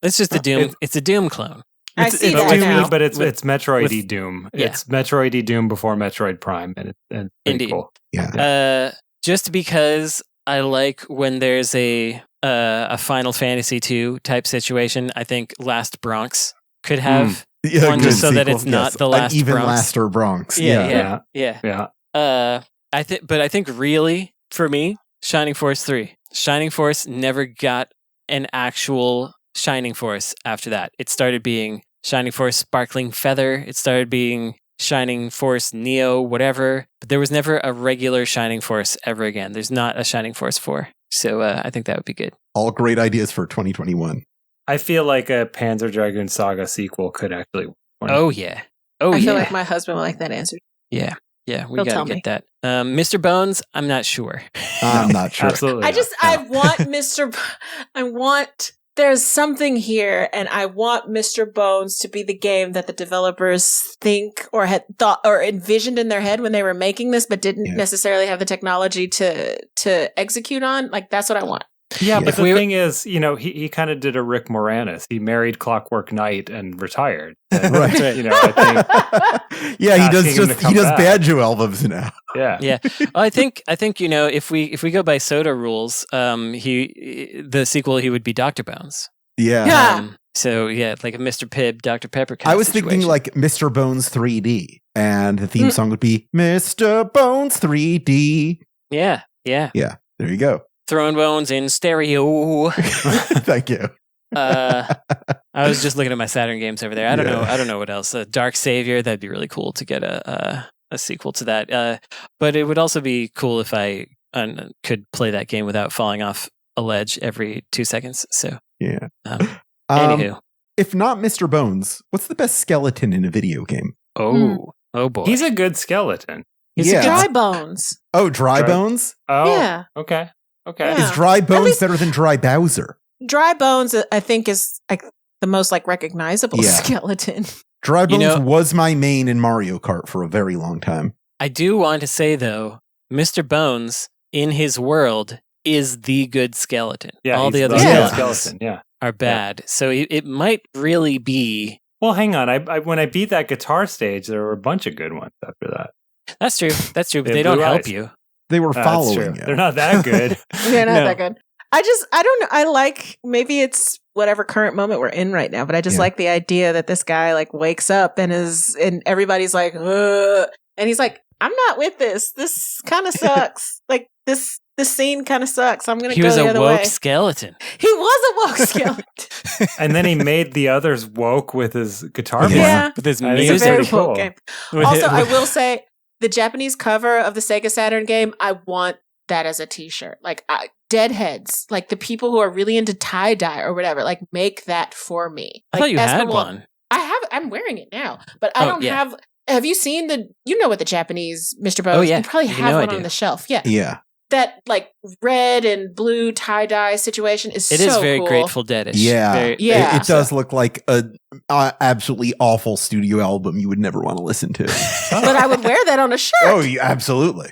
It's just a Doom. It's a Doom clone.
I see that now.
But it's Metroid-y Doom.
Yeah.
It's Metroid-y Doom before Metroid Prime, and it's pretty
Indeed.
cool.
Yeah.
Just because I like when there's a Final Fantasy II type situation, I think Last Bronx could have one just so that it's not the last
An even
Bronx.
laster Bronx.
Yeah.
Yeah.
I think really for me, Shining Force 3. Shining Force never got an actual Shining Force after that. It started being Shining Force Sparkling Feather. It started being Shining Force Neo, whatever. But there was never a regular Shining Force ever again. There's not a Shining Force 4. So I think that would be good.
All great ideas for 2021.
I feel like a Panzer Dragoon Saga sequel could actually work.
Oh, yeah.
I feel like my husband would like that answer.
Yeah, we
He'll
got
tell
to
me.
get that. Mr. Bones, I'm not sure.
I'm not sure.
Absolutely.
I want there's something here, and I want Mr. Bones to be the game that the developers think or had thought or envisioned in their head when they were making this, but didn't necessarily have the technology to execute on. Like, that's what I want.
Yeah, but the thing is, he kind of did a Rick Moranis. He married Clockwork Knight and retired. And,
Right.
I think.
Yeah, he does banjo albums now.
Yeah.
Well, I think if we go by Soda rules, the sequel he would be Dr. Bones.
Yeah.
So yeah, like a Mr. Pibb, Dr. Pepper kind
I
of
was
situation.
thinking like Mr. Bones 3D, and the theme song would be Mr. Bones 3D.
Yeah.
There you go.
Throwing bones in stereo.
Thank you.
I was just looking at my Saturn games over there. I don't know what else. Dark Savior, that'd be really cool to get a sequel to that. But it would also be cool if I could play that game without falling off a ledge every 2 seconds. So
yeah.
Anywho,
if not Mr. Bones, what's the best skeleton in a video game?
oh boy,
He's a good skeleton.
Dry Bones.
Oh, Dry Bones?
Oh,
Yeah.
Okay.
Yeah.
Is Dry Bones
least-
better than Dry Bowser?
Dry Bones, I think, is like the most like recognizable skeleton.
Dry Bones was my main in Mario Kart for a very long time.
I do want to say though, Mr. Bones in his world is the good skeleton.
Yeah,
all the other
Yeah.
skeleton.
are bad. So it might really be.
Well, hang on. I when I beat that guitar stage, there were a bunch of good ones after that.
That's true. That's true. But
They
they don't
blue
help
eyes.
you.
They were
That's
following
true.
you.
They're not that good.
They're not
No.
that good. I don't know. I like, maybe it's whatever current moment we're in right now, but I just like the idea that this guy like wakes up and everybody's like, ugh, and he's like, I'm not with this. This kind of sucks. Like this scene kind of sucks. I'm going to
He
go
was
the
a
other
woke
way.
skeleton.
He was a woke skeleton.
And then he made the others woke with his guitar
Yeah.
playing.
Yeah.
With his
I think
It's
it's
a very
music.
pretty
woke
cool.
game.
With
Also,
it-
I will say the Japanese cover of the Sega Saturn game, I want that as a t-shirt. Like Deadheads, like the people who are really into tie-dye or whatever, like make that for me.
I
Like,
thought you
Esper
had
will-
one.
I'm wearing it now, but I
Oh,
don't
yeah.
have you seen you know what the Japanese Mr. Bones?
Oh, yeah.
You probably
You
have
know I
one
do.
on the shelf. Yeah.
Yeah.
That like red and blue tie-dye situation is
It
so
is very
cool.
Grateful Dead-ish.
Yeah.
Very-
Yeah.
It does look like a absolutely awful studio album you would never want to listen to.
But I would wear that on a shirt.
Oh, yeah, absolutely.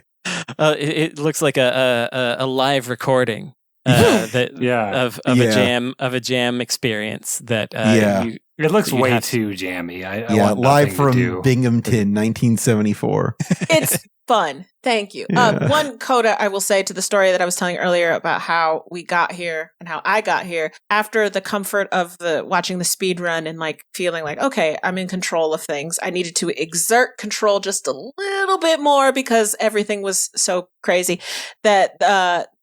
It looks like a live recording that
Yeah.
of
Yeah.
a jam experience that
Yeah.
It looks
You
way
have-
too jammy. I
Yeah,
want
live
nothing to
from
do.
Binghamton, 1974.
It's fun. Thank you.
Yeah.
One coda I will say to the story that I was telling earlier about how we got here and how I got here after the comfort of watching the speed run and like feeling like, okay, I'm in control of things. I needed to exert control just a little bit more because everything was so crazy that,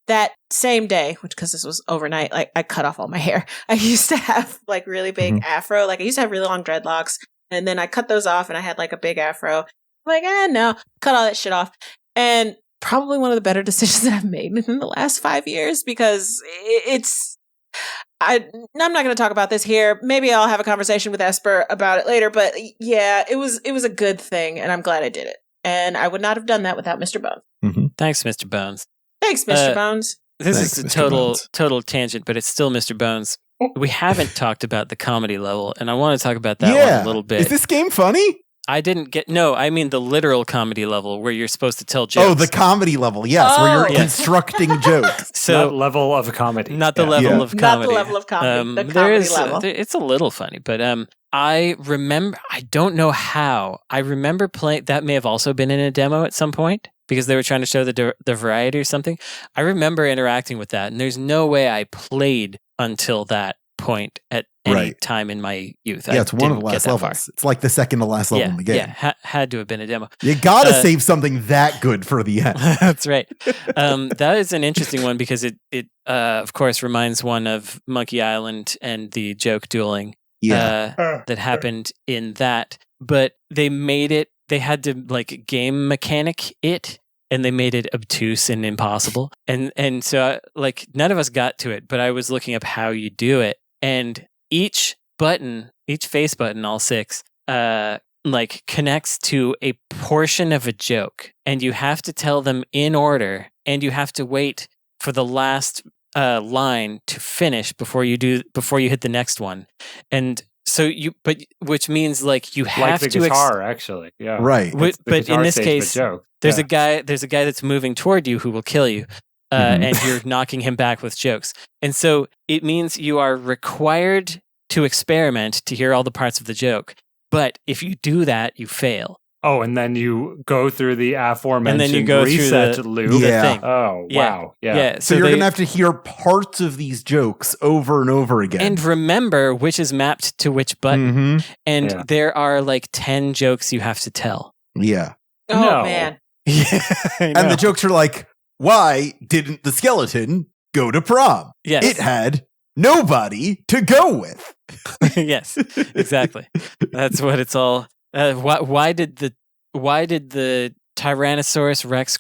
that same day, which because this was overnight, like I cut off all my hair. I used to have like really big afro, like I used to have really long dreadlocks, and then I cut those off and I had like a big afro. I'm like, no, cut all that shit off. And probably one of the better decisions that I've made in the last 5 years because I'm not going to talk about this here. Maybe I'll have a conversation with Esper about it later. But yeah, it was a good thing, and I'm glad I did it. And I would not have done that without Mr. Bones.
Mm-hmm.
Thanks, Mr. Bones.
Thanks, Mr. Bones.
This
Thanks,
is a
Mr.
total tangent, but it's still Mr. Bones. We haven't talked about the comedy level, and I want to talk about that one a little bit.
Is this game funny?
I mean the literal comedy level where you're supposed to tell jokes.
Oh, the comedy level, yes, where you're constructing jokes.
So not level of comedy.
Not the level of comedy.
Not the level of comedy. The comedy level.
It's a little funny, but I remember, I don't know how. I remember playing, that may have also been in a demo at some point because they were trying to show the variety or something. I remember interacting with that, and there's no way I played until that point at any time in my youth.
Yeah, it's one of the last levels. It's like the second to last level in the game.
Yeah, had to have been a demo.
You gotta save something that good for the end.
That's right. That is an interesting one because it of course reminds one of Monkey Island and the joke dueling that happened in that. But they had to like game mechanic it, and they made it obtuse and impossible. And so like none of us got to it, but I was looking up how you do it. And each face button, all 6, like connects to a portion of a joke, and you have to tell them in order, and you have to wait for the last line to finish before you hit the next one. And so which means like you have
like the guitar, actually, yeah,
right.
But in this case, there's a guy that's moving toward you who will kill you. And you're knocking him back with jokes. And so it means you are required to experiment to hear all the parts of the joke. But if you do that, you fail.
Oh, and then you go through the aforementioned reset loop.
Thing.
Oh, wow. Yeah.
So you're going to have to hear parts of these jokes over and over again.
And remember which is mapped to which button. And there are like 10 jokes you have to tell.
Yeah.
Oh, man.
Yeah.
And the jokes are like, why didn't the skeleton go to prom?
Yes.
It had nobody to go with.
Yes, exactly. That's what it's all. Why did the Tyrannosaurus Rex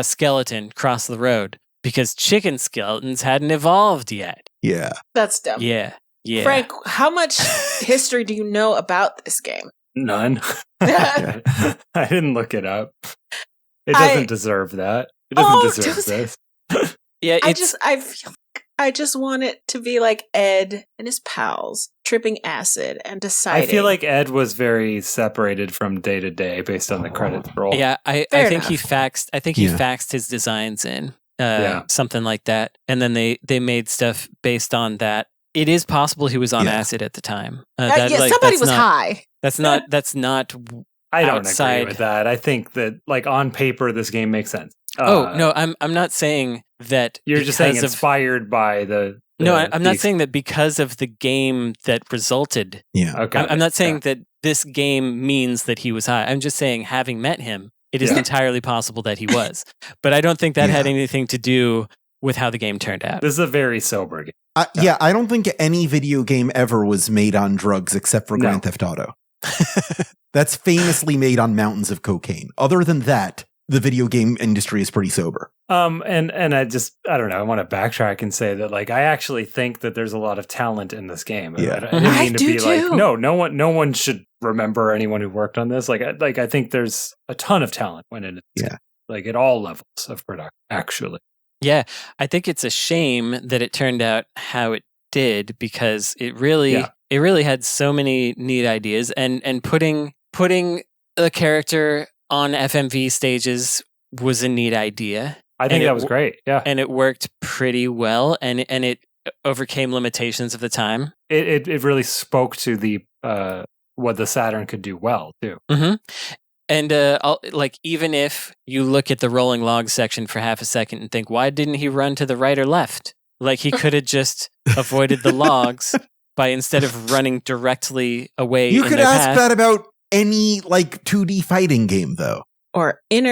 skeleton cross the road? Because chicken skeletons hadn't evolved yet.
Yeah.
That's dumb.
Yeah.
Frank, how much history do you know about this game?
None. I didn't look it up. It doesn't deserve that. It doesn't deserve this.
Yeah,
I feel like I just want it to be like Ed and his pals tripping acid and deciding.
I feel like Ed was very separated from day to day based on the credits roll.
Yeah, I think he faxed. I think he faxed his designs in, something like that, and then they made stuff based on that. It is possible he was on acid at the time.
Somebody was high.
That's not.
I don't agree with that. I think that, like, on paper, this game makes sense.
No, I'm not saying that.
You're just saying inspired by the.
No, I'm not saying that because of the game that resulted.
Yeah.
Okay.
I'm not saying that this game means that he was high. I'm just saying, having met him, it is entirely possible that he was. But I don't think that had anything to do with how the game turned out.
This is a very sober game.
I don't think any video game ever was made on drugs except for Grand Theft Auto. That's famously made on mountains of cocaine. Other than that, the video game industry is pretty sober.
And I don't know. I want to backtrack and say that, like, I actually think that there's a lot of talent in this game.
Yeah.
I didn't mean to be like, no one should remember anyone who worked on this. Like I think there's a ton of talent went into this game, like at all levels of production, actually.
Yeah, I think it's a shame that it turned out how it did, because it really had so many neat ideas, and putting a character on FMV stages was a neat idea.
I think that was great. Yeah,
and it worked pretty well, and it overcame limitations of the time.
It really spoke to the what the Saturn could do well too.
Mm-hmm. And even if you look at the rolling log section for half a second and think, why didn't he run to the right or left? Like, he could have just avoided the logs by, instead of running directly away.
You could ask that about any 2D fighting game, though.
Or in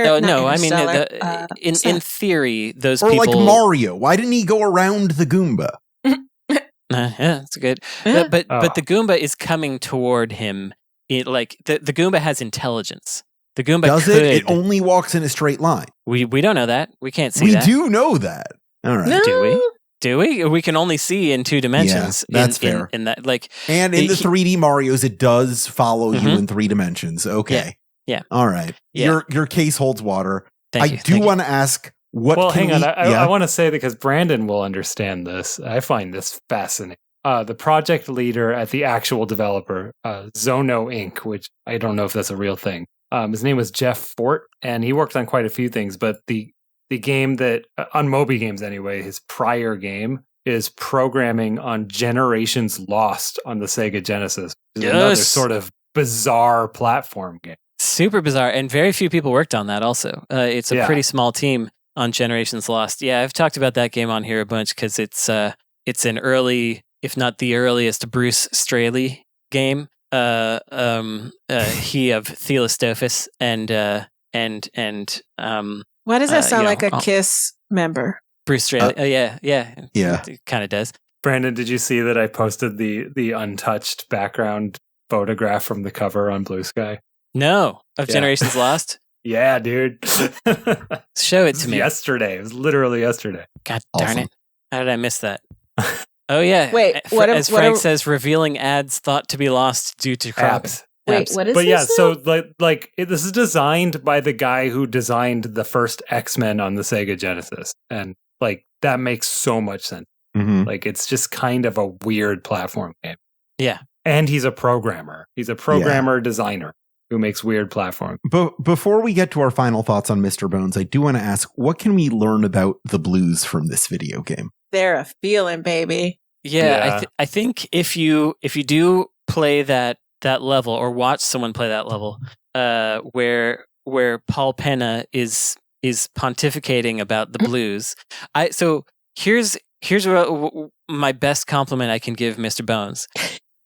theory, those
or
people.
Or like Mario. Why didn't he go around the Goomba?
Yeah, that's good. But the Goomba is coming toward him. The Goomba has intelligence. The Goomba
does it? It only walks in a straight line.
We don't know that. We can't see that.
We do know that. All right.
Do we? Do we? We can only see in 2 dimensions.
Yeah, that's fair.
In that, like,
and in the 3D Marios, it does follow you in 3 dimensions. Okay.
Yeah.
All right.
Yeah.
Your case holds water.
Thank you.
I do want to ask what.
Well, hang on.
we,
I want to say, because Brandon will understand this. I find this fascinating. The project leader at the actual developer, Zono Inc., which I don't know if that's a real thing. His name was Jeff Fort, and he worked on quite a few things, but the game that, on Moby Games anyway, his prior game is programming on Generations Lost on the Sega Genesis. Another sort of bizarre platform game.
Super bizarre, and very few people worked on that also. It's a pretty small team on Generations Lost. Yeah, I've talked about that game on here a bunch because it's an early, if not the earliest, Bruce Straley game. He of Theostophus and
Why does that sound like a KISS member?
Bruce Straley. Yeah. It kind of does.
Brandon, did you see that I posted the untouched background photograph from the cover on Blue Sky?
No, of Generations Lost.
Yeah, dude.
Show it to me.
Yesterday. It was literally yesterday.
God darn it! How did I miss that? Oh yeah.
Wait,
as Frank says, revealing ads thought to be lost due to cropping.
Wait, what is
but
this?
Yeah, so this is designed by the guy who designed the first X-Men on the Sega Genesis, and like that makes so much sense.
Mm-hmm.
Like it's just kind of a weird platform game.
Yeah,
and he's a programmer. He's a programmer designer who makes weird platforms.
But before we get to our final thoughts on Mr. Bones, I do want to ask, what can we learn about the blues from this video game?
They're a feeling, baby.
Yeah. I think if you do play that level or watch someone play that level, where Paul Penna is pontificating about the blues, so here's what my best compliment I can give Mr. Bones.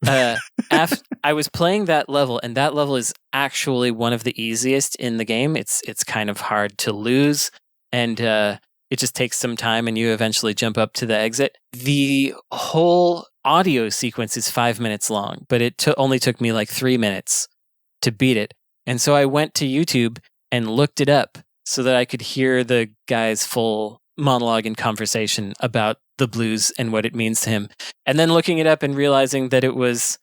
I was playing that level, and that level is actually one of the easiest in the game. It's kind of hard to lose, and it just takes some time, and you eventually jump up to the exit. The whole audio sequence is 5 minutes long, but it only took me like 3 minutes to beat it. And so I went to YouTube and looked it up so that I could hear the guy's full monologue and conversation about the blues and what it means to him. And then looking it up and realizing that it was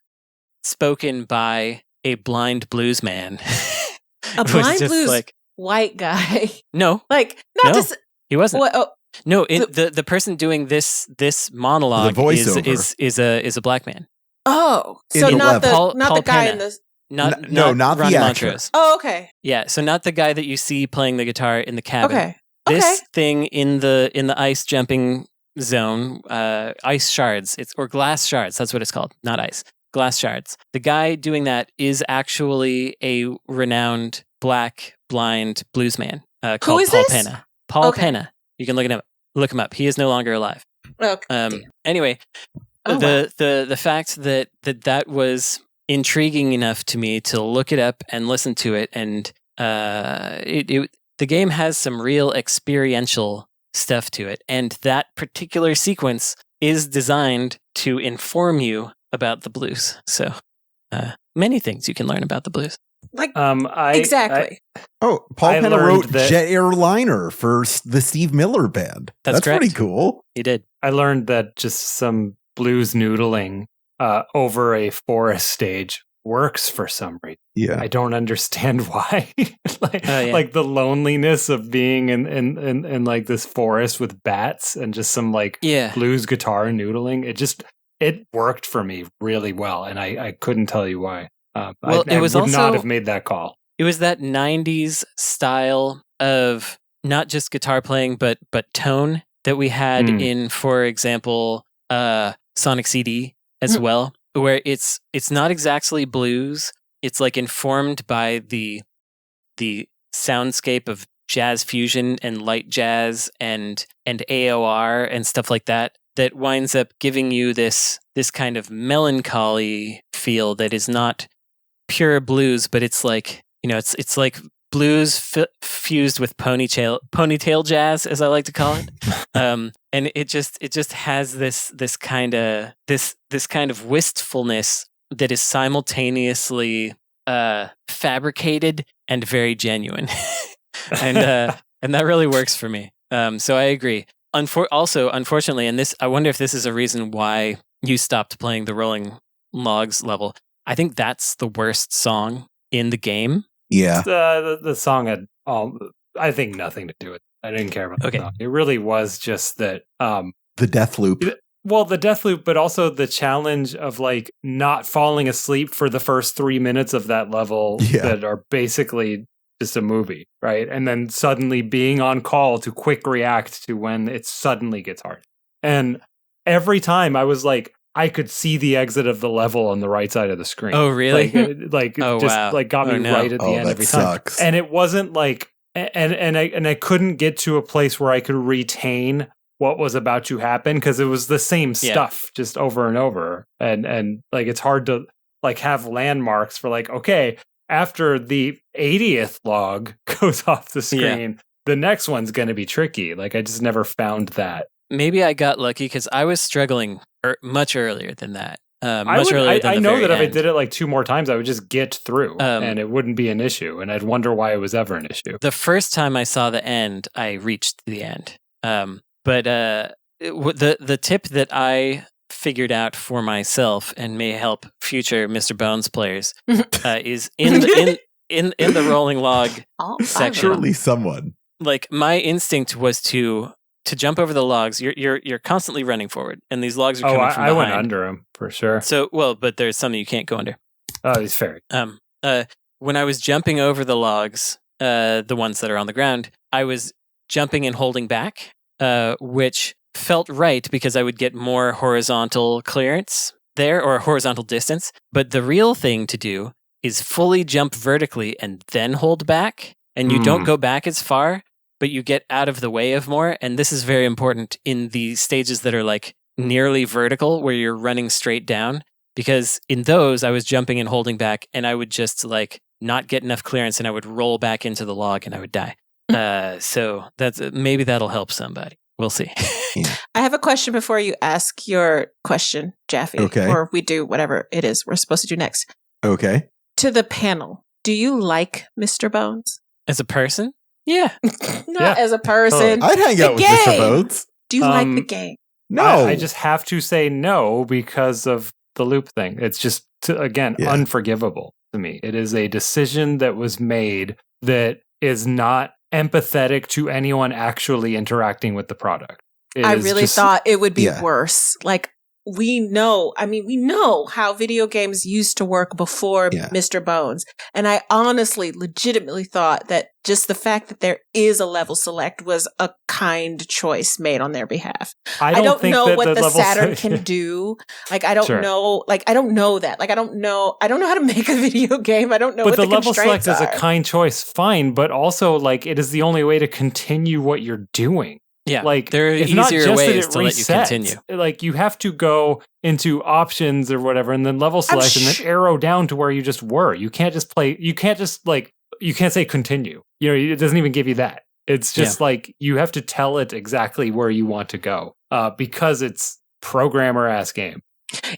spoken by a blind blues man.
A blind blues white guy.
No. He wasn't.
What,
no, the person doing this monologue is a black man.
Oh, so not
Paul
the guy
Penna.
in the
not
Ronnie
the
Montrose.
Oh, okay.
Yeah, so not the guy that you see playing the guitar in the cabin.
Okay.
This thing in the ice jumping zone, ice shards, or glass shards. That's what it's called. Not ice, glass shards. The guy doing that is actually a renowned black blind blues man called Paul Penna. Paul Penna. You can look him up. He is no longer alive.
Okay.
Anyway, the fact that was intriguing enough to me to look it up and listen to it, and the game has some real experiential stuff to it, and that particular sequence is designed to inform you about the blues. So many things you can learn about the blues.
Exactly.
Paul Penna wrote Jet Airliner for the Steve Miller Band. That's pretty cool.
He did.
I learned that just some blues noodling over a forest stage works for some reason.
Yeah.
I don't understand why. Like the loneliness of being in like this forest with bats and just some blues guitar noodling. It worked for me really well, and I couldn't tell you why. I would not have made that call.
It was that 90s style of not just guitar playing, but tone that we had in, for example, Sonic CD as well, where it's not exactly blues. It's like informed by the soundscape of jazz fusion and light jazz and AOR and stuff like that winds up giving you this kind of melancholy feel that is not pure blues, but it's like, it's like blues fused with ponytail jazz, as I like to call it. And it just has this kind of wistfulness that is simultaneously fabricated and very genuine. And that really works for me. So I agree. Also, unfortunately, and this, I wonder if this is a reason why you stopped playing the Rolling Logs level. I think that's the worst song in the game.
Yeah.
The song had I think nothing to do with it. I didn't care about the song. It really was just that
the death loop.
Well, the death loop, but also the challenge of like not falling asleep for the first 3 minutes of that level that are basically just a movie, right? And then suddenly being on call to quick react to when it suddenly gets hard. And every time I was like, I could see the exit of the level on the right side of the screen.
Oh, really?
Like got me right at the end every time.
Sucks.
And it wasn't like, and I couldn't get to a place where I could retain what was about to happen because it was the same stuff just over and over. And like, it's hard to like have landmarks for like, okay, after the 80th log goes off the screen, the next one's going to be tricky. Like, I just never found that.
Maybe I got lucky because I was struggling much earlier than that. I
know that if I did it like 2 more times, I would just get through and it wouldn't be an issue. And I'd wonder why it was ever an issue.
The first time I saw the end, I reached the end. But the tip that I figured out for myself and may help future Mr. Bones players is in the Rolling Log section.
Surely someone.
Like, my instinct was to jump over the logs. You're constantly running forward, and these logs are coming from behind.
I went under them for sure.
So, but there's some that you can't go under.
Oh, it's fair.
When I was jumping over the logs, the ones that are on the ground, I was jumping and holding back, which felt right because I would get more horizontal clearance there, or horizontal distance. But the real thing to do is fully jump vertically and then hold back, and you don't go back as far, but you get out of the way of more. And this is very important in the stages that are like nearly vertical, where you're running straight down, because in those I was jumping and holding back, and I would just like not get enough clearance, and I would roll back into the log and I would die. So that's maybe that'll help somebody. We'll see.
I have a question before you ask your question, Jaffe.
Okay.
Or we do whatever it is we're supposed to do next.
Okay.
To the panel, do you like Mr. Bones?
As a person? Yeah.
Not as a person.
I'd hang out with Mr. Bones.
Do you like the game?
No.
I just have to say no because of the loop thing. It's just, unforgivable to me. It is a decision that was made that is not empathetic to anyone actually interacting with the product.
I really thought it would be worse. Like, we know how video games used to work before Mr. Bones. And I honestly, legitimately thought that just the fact that there is a level select was a kind choice made on their behalf. I don't know what the Saturn can do. Like, I don't know. Like, I don't know that. Like, I don't know how to make a video game. I don't know what the constraints are. But the level select is a
kind choice, fine. But also, like, it is the only way to continue what you're doing.
Yeah,
like,
there are easier ways to let you continue.
Like, you have to go into options or whatever, and then level select, and then arrow down to where you just were. You can't just play. You can't just you can't say continue. You know, it doesn't even give you that. It's just like you have to tell it exactly where you want to go because it's programmer ass game.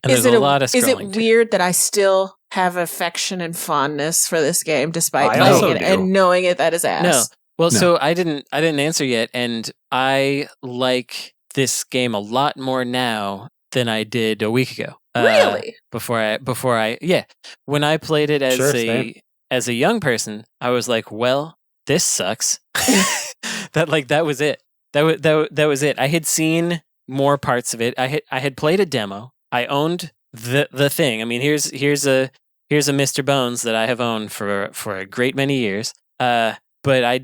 And there's a lot of scrolling.
Is it weird that I still have affection and fondness for this game despite playing it and knowing it that is ass?
No. Well, so I didn't answer yet, and I like this game a lot more now than I did a week ago.
Really?
Before I when I played it as a young person, I was like, well, this sucks. that was it. That was it. I had seen more parts of it. I had played a demo. I owned the thing. I mean, here's a Mr. Bones that I have owned for a great many years. But I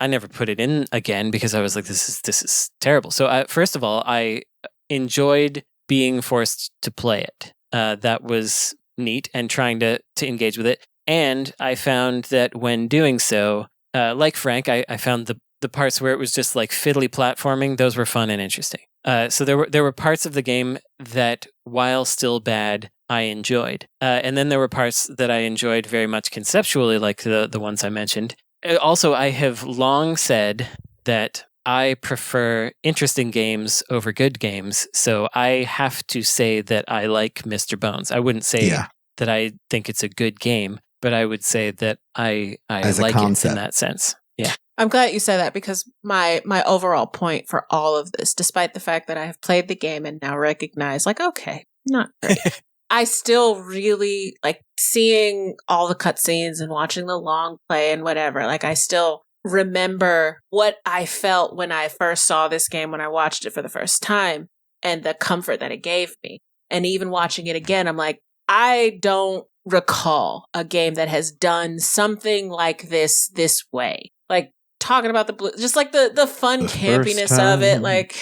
never put it in again because I was like, this is terrible. So first of all, I enjoyed being forced to play it. That was neat, and trying to engage with it. And I found that when doing so, like Frank, I found the parts where it was just like fiddly platforming, those were fun and interesting. So there were parts of the game that, while still bad, I enjoyed. And then there were parts that I enjoyed very much conceptually, like the ones I mentioned. Also, I have long said that I prefer interesting games over good games, so I have to say that I like Mr. Bones. I wouldn't say that I think it's a good game, but I would say that I like it in that sense. Yeah.
I'm glad you said that because my overall point for all of this, despite the fact that I have played the game and now recognize, like, okay, not great. I still really like seeing all the cutscenes and watching the long play and whatever. Like, I still remember what I felt when I first saw this game, when I watched it for the first time, and the comfort that it gave me. And even watching it again, I'm like, I don't recall a game that has done something like this way. Like, talking about the blue, just like the fun campiness of it, like,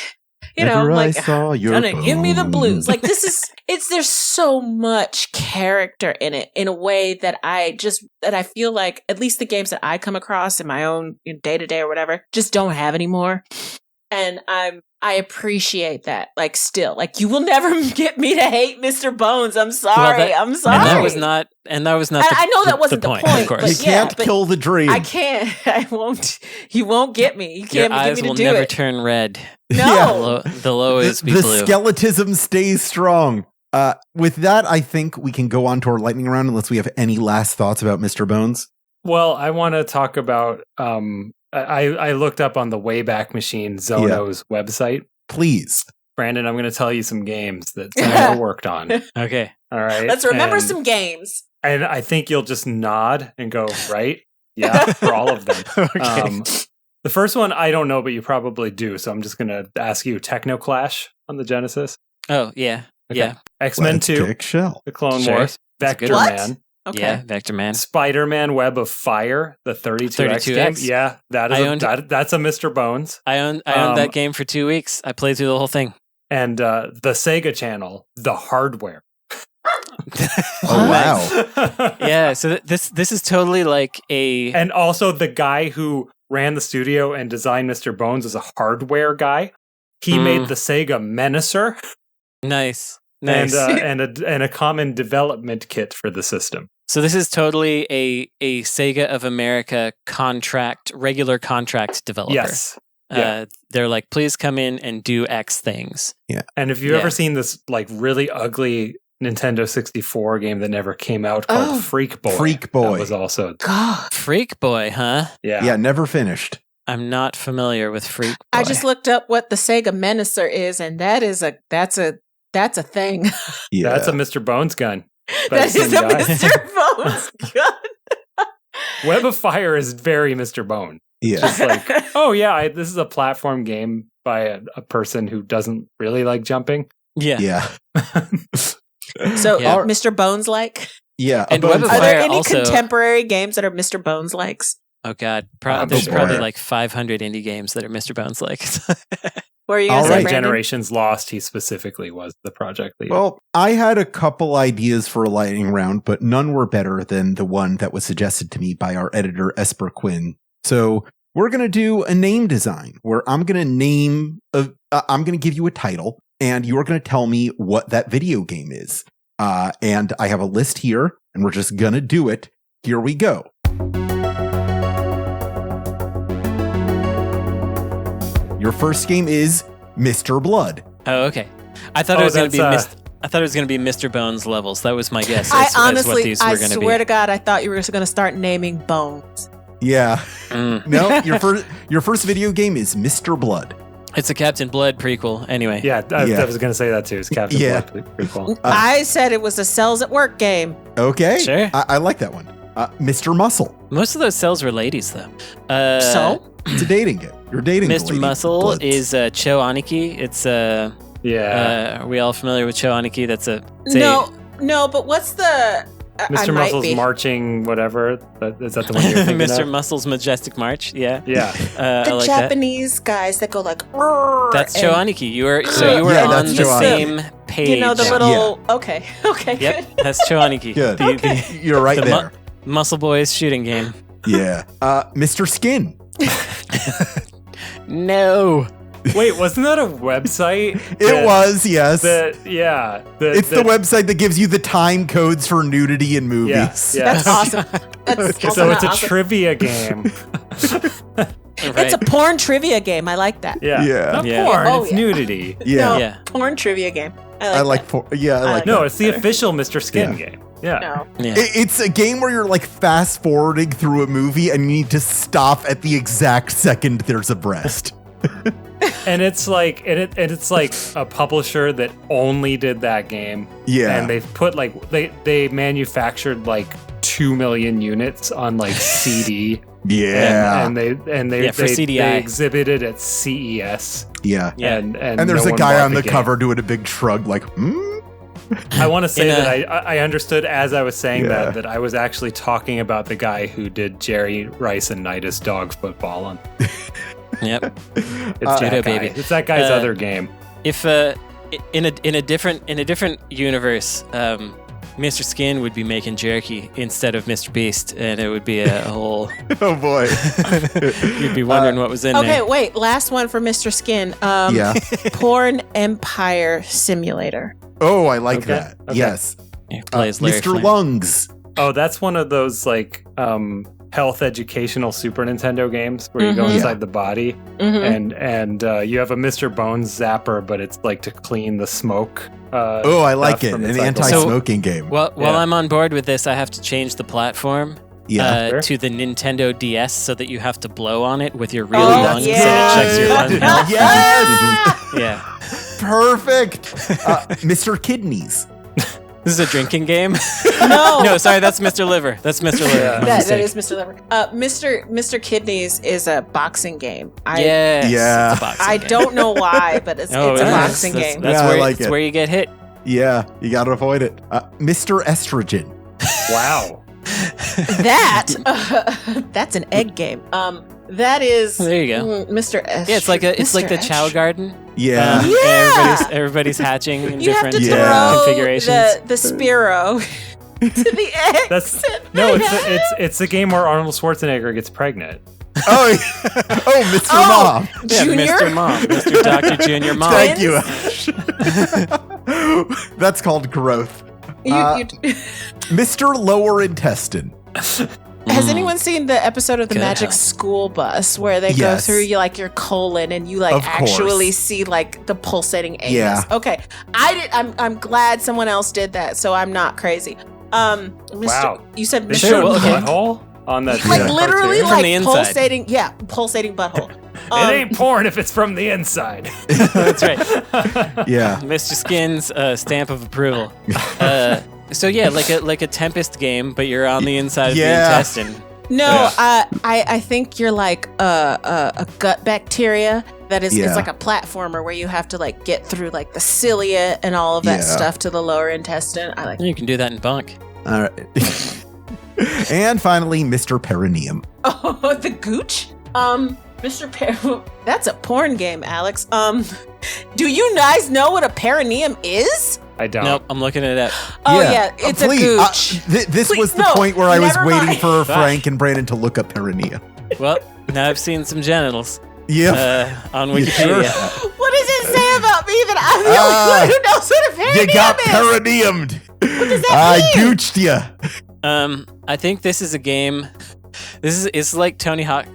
you know, like, gonna give me the blues. Like, there's so much character in it in a way that I feel like at least the games that I come across in my own day to day or whatever just don't have anymore. And I appreciate that. Like, still, like, you will never get me to hate Mr. Bones. I'm sorry. I'm sorry.
And that was not. I
know that wasn't the point.
Of course.
You can't kill the dream.
I can't. I won't. You won't get me. You can't get me to do it.
Your eyes will never turn red.
No.
The low is be
the
blue.
skeletism stays strong. With that, I think we can go on to our lightning round unless we have any last thoughts about Mr. Bones.
Well, I want to talk about. I looked up on the Wayback Machine Zono's website.
Please.
Brandon, I'm going to tell you some games that Zono worked on.
Okay.
All right.
Let's remember some games.
And I think you'll just nod and go, right? Yeah, for all of them.
Okay.
The first one, I don't know, but you probably do. So I'm just going to ask you Technoclash on the Genesis.
Oh, yeah.
Okay.
Yeah.
X-Men 2,
Shell.
The Clone
Sure.
Wars,
That's a
Vector
good
one.
Man,
Okay.
Yeah, Vector Man.
Spider-Man Web of Fire, the 32X game.
32X?
Yeah, that's a Mr. Bones.
I owned that game for 2 weeks. I played through the whole thing.
And the Sega Channel, The Hardware.
Oh, wow.
Yeah, so this is totally like a...
And also the guy who ran the studio and designed Mr. Bones is a hardware guy. He made the Sega Menacer.
Nice.
And a common development kit for the system.
So this is totally a Sega of America regular contract developer.
Yes. Yeah.
They're like, please come in and do X things.
Yeah.
And if you've ever seen this like really ugly Nintendo 64 game that never came out called Freak Boy.
Freak Boy.
That was also
God.
Freak Boy, huh?
Yeah, never finished.
I'm not familiar with Freak Boy.
I just looked up what the Sega Menacer is, and that's a thing.
Yeah.
That's a Mr. Bones gun.
That is a Mr. Bones gun.
Web of Fire is very Mr. Bone.
Yeah.
Just like, oh yeah, this is a platform game by a person who doesn't really like jumping.
Yeah.
Yeah.
So,
Yeah.
Mr. Bones like?
Yeah.
And
Bones
Web of
Are
Fire
there any
also-
contemporary games that are Mr. Bones likes?
Oh God,
I'm
there's
sure.
probably like 500 indie games that are Mr. Bones like.
What are you
All
going to say,
right.
Brandon?
Generations Lost, he specifically was the project lead.
Well, I had a couple ideas for a lightning round, but none were better than the one that was suggested to me by our editor, Esper Quinn. So we're going to do a name design where I'm going to give you a title and you're going to tell me what that video game is. And I have a list here and we're just going to do it. Here we go. Your first game is Mr. Blood.
Oh, okay. I thought it was going to be I thought it was going to be Mr. Bones levels. That was my guess.
I
as what
honestly,
these
I
were going to be.
swear to God, I thought you were going to start naming Bones.
Yeah.
Mm.
No, your first video game is Mr. Blood.
It's a Captain Blood prequel. Anyway.
yeah, I was going to say that too. It's Captain
Yeah.
Blood prequel.
I said it was a Cells at Work game.
Okay.
Sure.
I like that one. Mr. Muscle.
Most of those cells were ladies, though.
So?
It's a dating game. You're dating the
Mr.
lady
Muscle
bloods.
is Cho Aniki. It's
Yeah.
are we all familiar with Cho Aniki?
No, but what's the... I
Mr.
might
Muscle's
be.
marching, whatever. Is that the one you're thinking
Mr.
of?
Muscle's Majestic March. Yeah.
Yeah.
I
The
like that.
Japanese guys that go like... "Rrrr,"
That's
and-
Cho Aniki. You were
Yeah,
on
that's
the
Cho Aniki.
same page.
You know, the little... Okay,
Yep,
good.
that's Cho Aniki.
Good.
The
You're right
the
there.
Muscle Boys shooting game.
Yeah. Mr. Skin.
No.
Wait, wasn't that a website?
It was, yes.
It's
It's the website that gives you the time codes for nudity in movies.
Yeah.
That's awesome. That's also
So it's
not
a
awesome.
trivia game.
It's a porn trivia game. I like that.
Yeah.
Yeah.
Not
Yeah.
porn,
Oh,
it's
yeah.
nudity.
Yeah.
No,
Yeah.
porn trivia game.
I like
that.
I like
No,
that.
it's the official Mr. Skin
Yeah.
game. Yeah.
No.
Yeah.
It's a game where you're like fast forwarding through a movie and you need to stop at the exact second there's a breast.
And it's like it's like a publisher that only did that game.
Yeah.
And they've put like they manufactured like 2 million units on like CD.
Yeah.
And they
for CDI.
they exhibited at CES.
Yeah.
Yeah.
And
there's
no
a
one
guy
bought
on the
game.
cover doing a big shrug like,
I want to say
In a-
that I understood as I was saying
Yeah.
that I was actually talking about the guy who did Jerry Rice and Nidus Dog Football on.
Yep.
It's
Judo
that guy.
baby.
It's that guy's
Uh,
other game.
If in a different universe, Mr. Skin would be making jerky instead of Mr. Beast, and it would be a whole.
oh boy.
You'd be wondering what was in
Okay,
there.
wait. Last one for Mr. Skin.
Yeah.
Porn Empire Simulator.
Oh, I like
Okay,
that.
okay.
Yes.
He plays Larry
Mr.
Flint.
Lungs.
Oh, that's one of those like health educational Super Nintendo games where you go
Mhm.
inside the body
Mm-hmm.
and you have a Mr. Bones zapper, but it's like to clean the smoke.
Oh, I like
stuff
it.
from
An
inside the-
anti-smoking game.
While
Yeah.
I'm on board with this, I have to change the platform
Yeah.
Sure.
to the Nintendo DS so that you have to blow on it with your really
Oh,
lungs
yeah.
and it checks your lung health.
Yes.
Yeah.
Perfect. Mr. Kidneys.
This is a drinking game?
No.
No, sorry, that's Mr. Liver. That's Mr. Liver.
Yeah.
My
That
mistake.
is Mr. Liver. Mr. Kidneys is a boxing game.
Yes,
Yeah.
it's a boxing
I
game.
don't know why, but it's
Oh,
a
it is.
boxing
That's-
game.
That's,
Yeah, I
where,
like
that's
it.
where you get hit.
Yeah, you gotta avoid it. Mr. Estrogen.
Wow.
That's an egg game. That is.
There you go.
Mr. S.
Yeah, it's like the Chow Garden.
Yeah.
Yeah.
Everybody's hatching in
You have
different
to
Yeah.
throw
configurations.
the Spiro to the eggs.
That's no, it's the game where Arnold Schwarzenegger gets pregnant.
Oh, yeah. Oh, Mr.
Oh.
Mom.
Yeah,
Junior?
Mr. Mom, Mr. Dr. Junior Mom.
Thank you, Ash. That's called growth. Mr. Lower Intestine.
Has anyone seen the episode of the
Good
Magic
health.
School Bus where they
Yes.
go through your colon and you
Of course.
actually see like the pulsating anus?
Yeah.
Okay, I'm glad someone else did that, so I'm not crazy. Mr.
Wow.
You said
They
Mr.
showed
well, okay.
butthole on that.
Like
Yeah.
literally
From
like
the inside.
pulsating butthole.
It ain't porn if it's from the inside.
That's right.
Yeah.
Mr. Skin's stamp of approval. So yeah, like a Tempest game, but you're on the inside
Yeah.
of the intestine.
No, I think you're like a gut bacteria that is
Yeah.
it's like a platformer where you have to like get through like the cilia and all of that
Yeah.
stuff to the lower intestine. I like.
You can do that in bunk.
All right. And finally, Mr. Perineum.
Oh, the gooch. Mr. That's a porn game, Alex. Do you guys know what a perineum is?
I don't.
Nope, I'm looking it up.
Oh yeah, it's
Please,
a gooch.
This
Please,
was the
no,
point where I was
never
waiting
mind.
for Frank and Brandon to look up perineum.
Well, now I've seen some genitals
Yeah.
on
You sure?
Wikipedia.
What does it say about me that I'm the only one who knows what a perineum
You got
is?
perineum. What
does that
I
mean?
gooched you.
I think this is a game. It's like Tony Hawk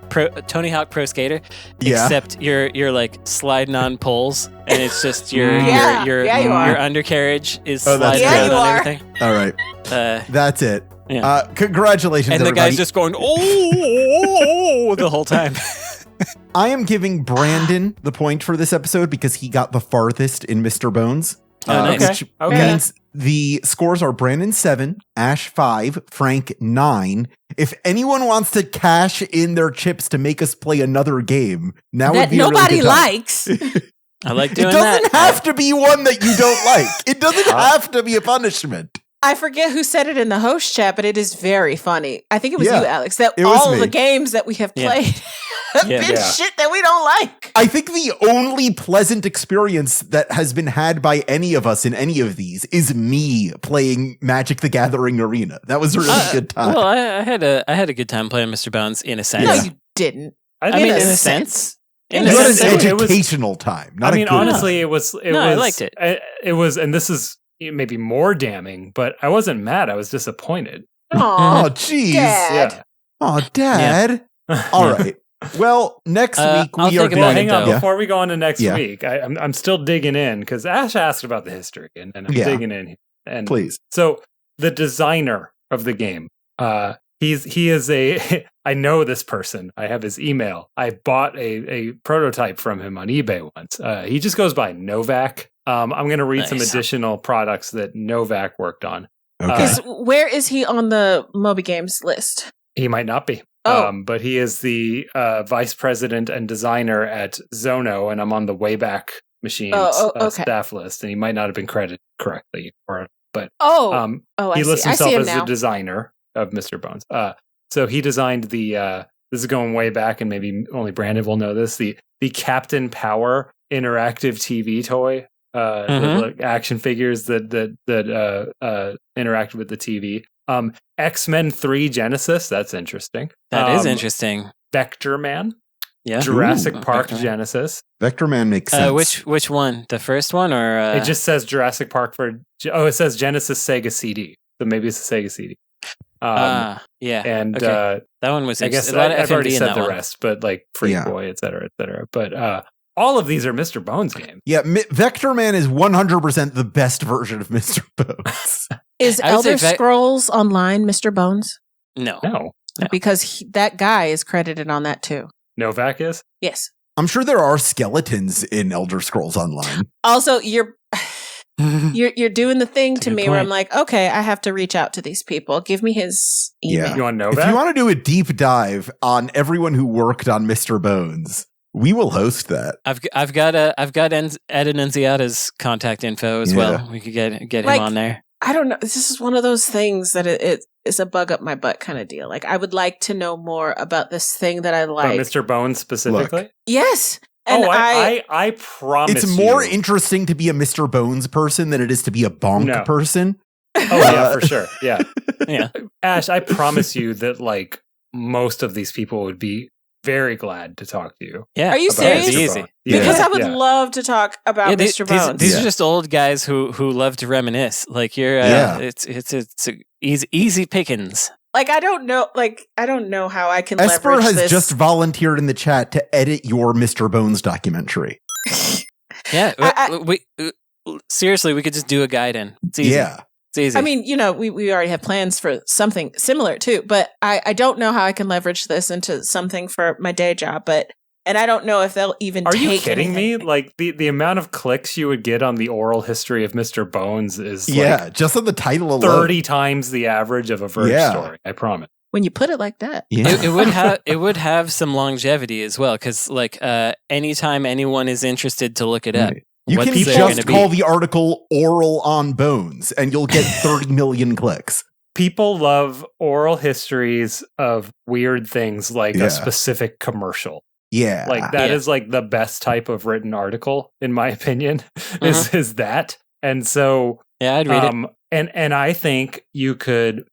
Pro Skater,
Yeah.
except you're like sliding on poles, and it's just your
Yeah,
your
yeah, you are.
your undercarriage is
Oh, that's
sliding
good.
around
Yeah, you
on
are.
everything.
All right. That's it.
Yeah.
Congratulations,
And the
everybody.
guy's just going oh the whole time.
I am giving Brandon the point for this episode because he got the farthest in Mr. Bones.
Oh, nice.
Which
Okay.
means the scores are Brandon 7, Ash 5, Frank 9. If anyone wants to cash in their chips to make us play another game, now would
That
be a really
nobody
good time.
likes.
I like
It
doing
doesn't
that.
have to be one that you don't like. It doesn't have to be a punishment.
I forget who said it in the host chat, but it is very funny. I think it was
Yeah,
you, Alex, that
it was
all
me.
the games that we have
Yeah.
played have
Yeah.
been
Yeah.
shit that we don't like.
I think the only pleasant experience that has been had by any of us in any of these is me playing Magic the Gathering Arena. That was a really good time.
Well, I had a good time playing Mr. Bones in a sense.
No,
Yeah.
you didn't.
I
I
think
mean,
it's-
in a sense.
In
You
a
had an
sense,
it was-
educational time. Not
I
a
mean,
good
honestly, it was.
No, I liked it.
It was, and this is maybe more damning, but I wasn't mad. I was disappointed.
time.
Aw,
Oh, jeez.
Dad.
Oh, Dad. All right. Well, next week
I'll
we are
think
doing.
about it,
Hang on,
though.
before we go on to next
Yeah.
week, I'm still digging in because Ash asked about the history, and I'm
Yeah.
digging in. And
Please.
So the designer of the game. He is a I know this person. I have his email. I bought a prototype from him on eBay once. He just goes by Novak. I'm going to read some additional products that Novak worked on.
Okay.
Where is he on the Moby Games list?
He might not be. But he is the vice president and designer at Zono, and I'm on the Wayback Machines staff list, and he might not have been credited correctly. He lists himself as the designer of Mr. Bones. So he designed the this is going way back, and maybe only Brandon will know this, the Captain Power interactive TV toy. The action figures that interacted with the TV. X-Men 3 Genesis, that's interesting.
That is interesting.
Vector Man.
Yeah.
Jurassic Park Genesis.
Vector Man makes sense.
Which one? The first one or
It just says Jurassic Park it says Genesis Sega CD. So maybe it's a Sega CD.
Yeah.
And
that one was
I guess I've already said the rest, but like Freak Boy, et cetera, et cetera. But all of these are Mr. Bones games.
Yeah, Vector Man is 100% the best version of Mr. Bones.
Is Elder Scrolls Online Mr. Bones?
No.
Because that guy is credited on that too.
Novak is?
Yes.
I'm sure there are skeletons in Elder Scrolls Online.
Also, you're doing the thing to me where I'm like, okay, I have to reach out to these people. Give me his email.
Yeah.
You want Novak?
If you want to do a deep dive on everyone who worked on Mr. Bones, we will host that.
I've got Ed Annunziata's contact info as well. We could get him on there.
I don't know. This is one of those things that it is a bug up my butt kind of deal. Like, I would like to know more about this thing that I like.
Mr. Bones specifically?
Look.
Yes. And
I promise
it's more interesting to be a Mr. Bones person than it is to be a bonk person.
Oh, yeah, for sure. Yeah.
Yeah.
Ash, I promise you that, like, most of these people would be very glad to talk to you.
Yeah.
Are you serious?
It's easy.
Because I would love to talk about Mr. Bones.
These are just old guys who love to reminisce. Like you're, it's easy pickings.
Like I don't know how I can
Esper
leverage
has
this.
just volunteered in the chat to edit your Mr. Bones documentary.
Yeah, seriously, we could just do a guide in. It's easy.
Yeah.
It's easy.
I mean, we already have plans for something similar too, but I don't know how I can leverage this into something for my day job, and I don't know if they'll even take
Are you kidding
anything.
me? Like, the amount of clicks you would get on the oral history of Mr. Bones is
just on the title alone.
30 times the average of a Verge story, I promise.
When you put it like that.
Yeah.
It would have some longevity as well, because like anytime anyone is interested to look it up.
Right. You can just call the article Oral on Bones and you'll get 30 million clicks.
People love oral histories of weird things like a specific commercial.
Yeah.
Like that is like the best type of written article, in my opinion, is that. And so
I'd read it.
And I think you could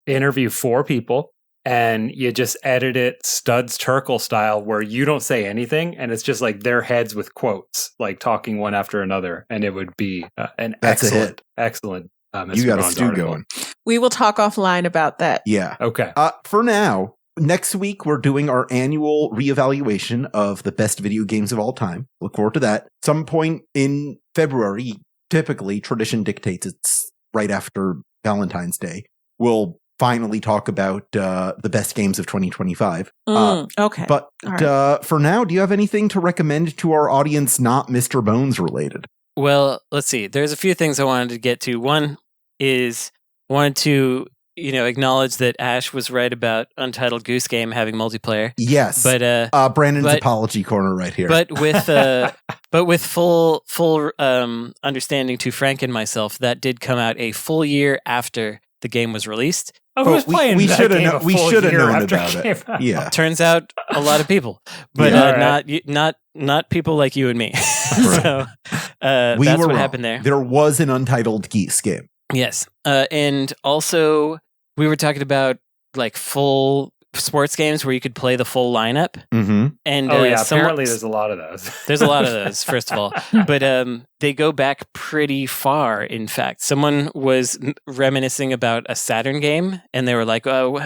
interview 4 people and you just edit it Studs Terkel style where you don't say anything and it's just like their heads with quotes, like talking one after another, and it would be an excellent Mr.
You got a
Bones
stew
article.
going.
We will talk offline about that.
Yeah.
Okay.
For now, next week we're doing our annual reevaluation of the best video games of all time. Look forward to that. Some point in February, typically tradition dictates it's right after Valentine's Day. We'll finally talk about the best games of 2025.
Okay.
But
right.
For now, do you have anything to recommend to our audience not Mr. Bones related?
Well, let's see. There's a few things I wanted to get to. One is I wanted to acknowledge that Ash was right about Untitled Goose Game having multiplayer.
Yes.
But
Brandon's apology corner right here.
But with full understanding to Frank and myself, that did come out a full year after the game was released.
Who's playing
we
that
should
game
have we should have known about it. Yeah.
Turns out a lot of people, but not people like you and me. So that's what
wrong.
happened there.
There was an Untitled Geese game.
Yes, and also we were talking about like full sports games where you could play the full lineup.
Mm-hmm.
And
apparently there's a lot of those.
There's a lot of those, first of all, but they go back pretty far. In fact, someone was reminiscing about a Saturn game, and they were like, "Oh,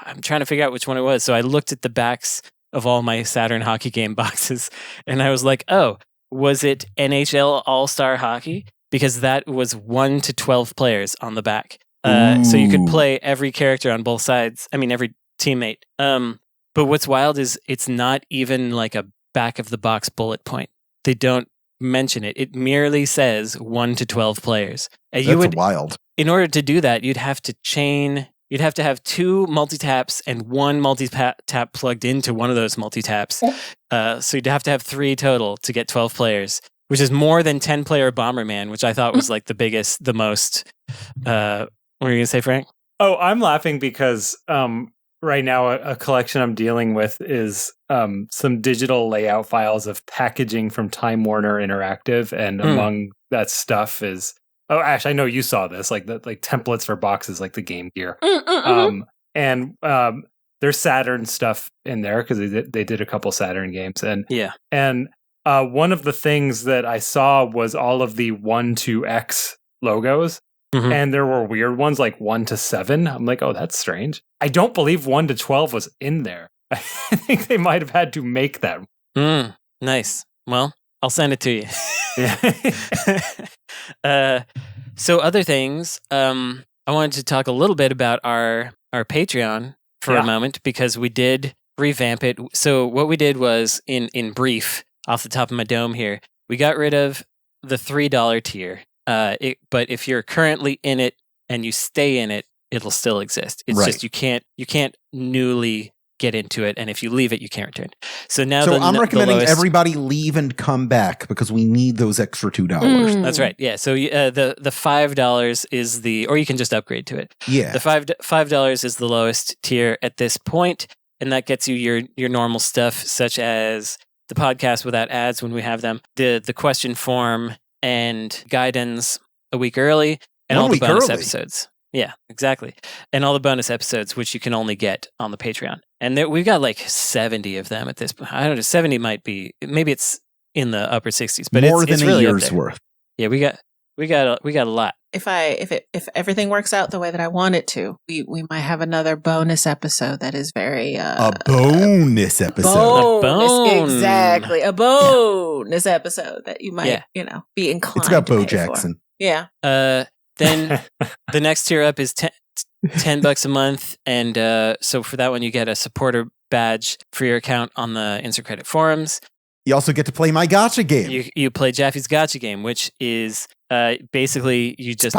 I'm trying to figure out which one it was." So I looked at the backs of all my Saturn hockey game boxes, and I was like, "Oh, was it NHL All-Star Hockey?" Because that was 1 to 12 players on the back. So you could
Ooh.
play every character on both sides. I mean, every teammate. But what's wild is it's not even like a back of the box bullet point. They don't mention it. It merely says 1 to 12 players.
That's wild.
In order to do that, you'd have to have 2 multi-taps and 1 multi-tap plugged into one of those multi-taps. So you'd have to have 3 total to get 12 players, which is more than 10-player Bomberman, which I thought was like the most. What were you going to say, Frank?
Oh, I'm laughing because right now a collection I'm dealing with is some digital layout files of packaging from Time Warner Interactive, and among that stuff is Ash, I know you saw this, like templates for boxes, like the Game Gear, and there's Saturn stuff in there because they did a couple Saturn games, and one of the things that I saw was all of the 1 to X logos. And there were weird ones like 1 to 7. I'm like, oh, that's strange. I don't believe 1 to 12 was in there. I think they might have had to make that.
Nice. Well, I'll send it to you.
Yeah.
So other things, I wanted to talk a little bit about our Patreon for a moment, because we did revamp it. So what we did was, in brief, off the top of my dome here, we got rid of the $3 tier. But if you're currently in it and you stay in it, it'll still exist. It's just you can't newly get into it, and if you leave it, you can't return. So now,
I'm recommending everybody leave and come back because we need those extra $2.
That's right. Yeah. So the $5 is or you can just upgrade to it.
Yeah.
The $5 is the lowest tier at this point, and that gets you your normal stuff, such as the podcast without ads when we have them, the question form, and guidance a week early, and all the bonus episodes. Yeah, exactly. And all the bonus episodes, which you can only get on the Patreon. And we've got like 70 of them at this point. I don't know, 70 might be, maybe it's in the upper 60s, but
more
it's
than
really
a year's worth.
Yeah, we got a lot.
If everything works out the way that I want it to, we might have another bonus episode that is very
a bonus episode.
Exactly, a bonus episode that you might be inclined.
It's got
to
Bo
pay
Jackson.
For. Yeah.
Then the next tier up is $10 a month, and so for that one you get a supporter badge for your account on the Insert Credit forums.
You also get to play my gacha game.
You play Jaffe's gacha game, which is basically you just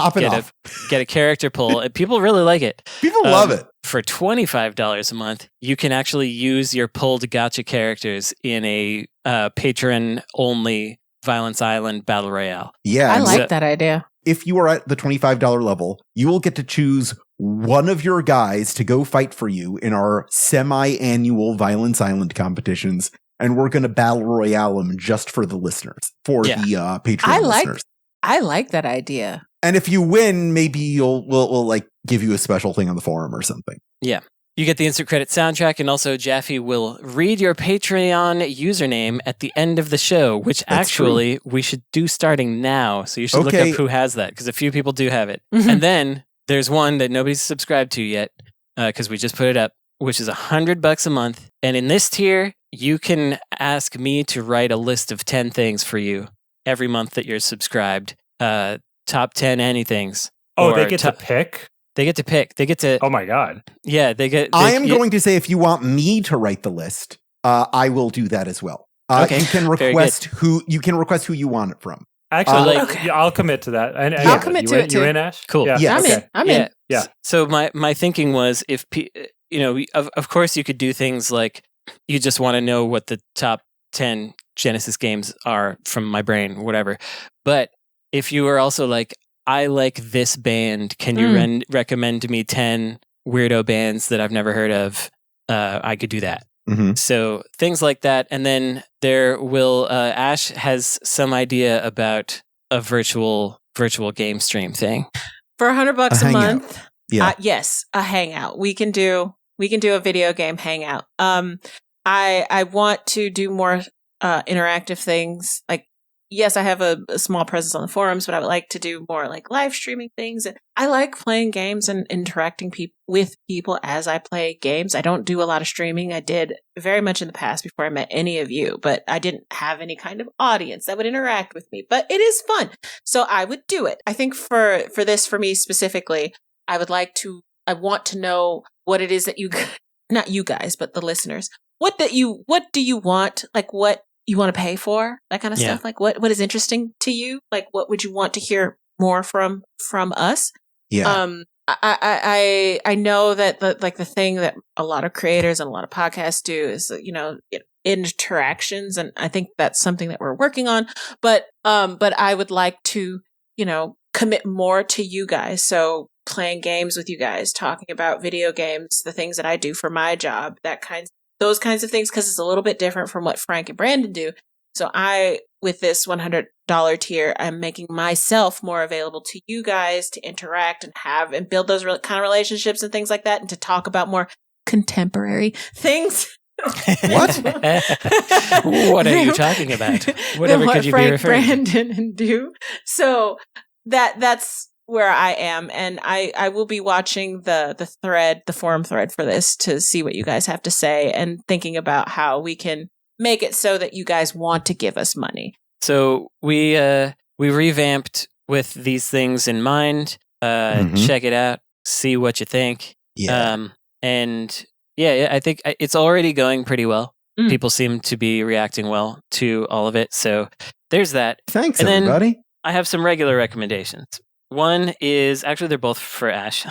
get a character pull, and people really like it.
People love it.
For $25 a month, you can actually use your pulled gacha characters in a patron-only Violence Island Battle Royale.
Yeah,
I like that idea.
If you are at the $25 level, you will get to choose one of your guys to go fight for you in our semi-annual Violence Island competitions. And we're going to battle royale them just for the listeners, for the Patreon listeners.
I like that idea.
And if you win, maybe we'll like give you a special thing on the forum or something.
Yeah. You get the Insert Credit soundtrack, and also Jaffe will read your Patreon username at the end of the show, which we should do starting now. So you should look up who has that, because a few people do have it. And then there's one that nobody's subscribed to yet, because we just put it up, which is $100 a month. And in this tier, you can ask me to write a list of 10 things for you every month that you're subscribed. Top 10 anythings.
Oh, they get to pick?
They get to pick. They get to.
Oh my God.
Yeah,
I am going to say, if you want me to write the list, I will do that as well.
Okay.
You can request who you want it from.
Actually, I'll commit to that. And
I'll commit to it too.
You in, Ash?
Cool.
Yeah.
Yes.
I'm in.
Yeah.
So my thinking was, if of course you could do things like you just want to know what the top 10 Genesis games are from my brain, whatever. But if you were also like, I like this band, can you recommend to me 10 weirdo bands that I've never heard of? I could do that.
Mm-hmm.
So things like that. And then there will, Ash has some idea about a virtual game stream thing.
For $100 a month.
Yeah.
Yes, a hangout. We can do a video game hangout. I want to do more interactive things. Like, yes, I have a small presence on the forums, but I would like to do more like live streaming things. And I like playing games and interacting with people as I play games. I don't do a lot of streaming. I did very much in the past before I met any of you, but I didn't have any kind of audience that would interact with me. But it is fun, so I would do it. I think for me specifically, I want to know what it is that not you guys, but the listeners, what do you want? Like what you want to pay for, that kind of stuff. Like what is interesting to you? Like what would you want to hear more from us?
Yeah.
I know that the thing that a lot of creators and a lot of podcasts do is, interactions. And I think that's something that we're working on, but I would like to, commit more to you guys. So playing games with you guys, talking about video games, the things that I do for my job, those kinds of things, because it's a little bit different from what Frank and Brandon do. So with this $100 tier, I'm making myself more available to you guys to interact and build those kind of relationships and things like that, and to talk about more contemporary things.
What?
What are you talking about? Whatever could you
Frank,
be referring to?
Brandon, and do. So that's where I am, and I will be watching the forum thread for this to see what you guys have to say, and thinking about how we can make it so that you guys want to give us money.
So we revamped with these things in mind. Check it out, see what you think.
Yeah.
I think it's already going pretty well. People seem to be reacting well to all of it. So there's that.
Thanks,
and
everybody.
Then I have some regular recommendations. One is actually they're both for Ash.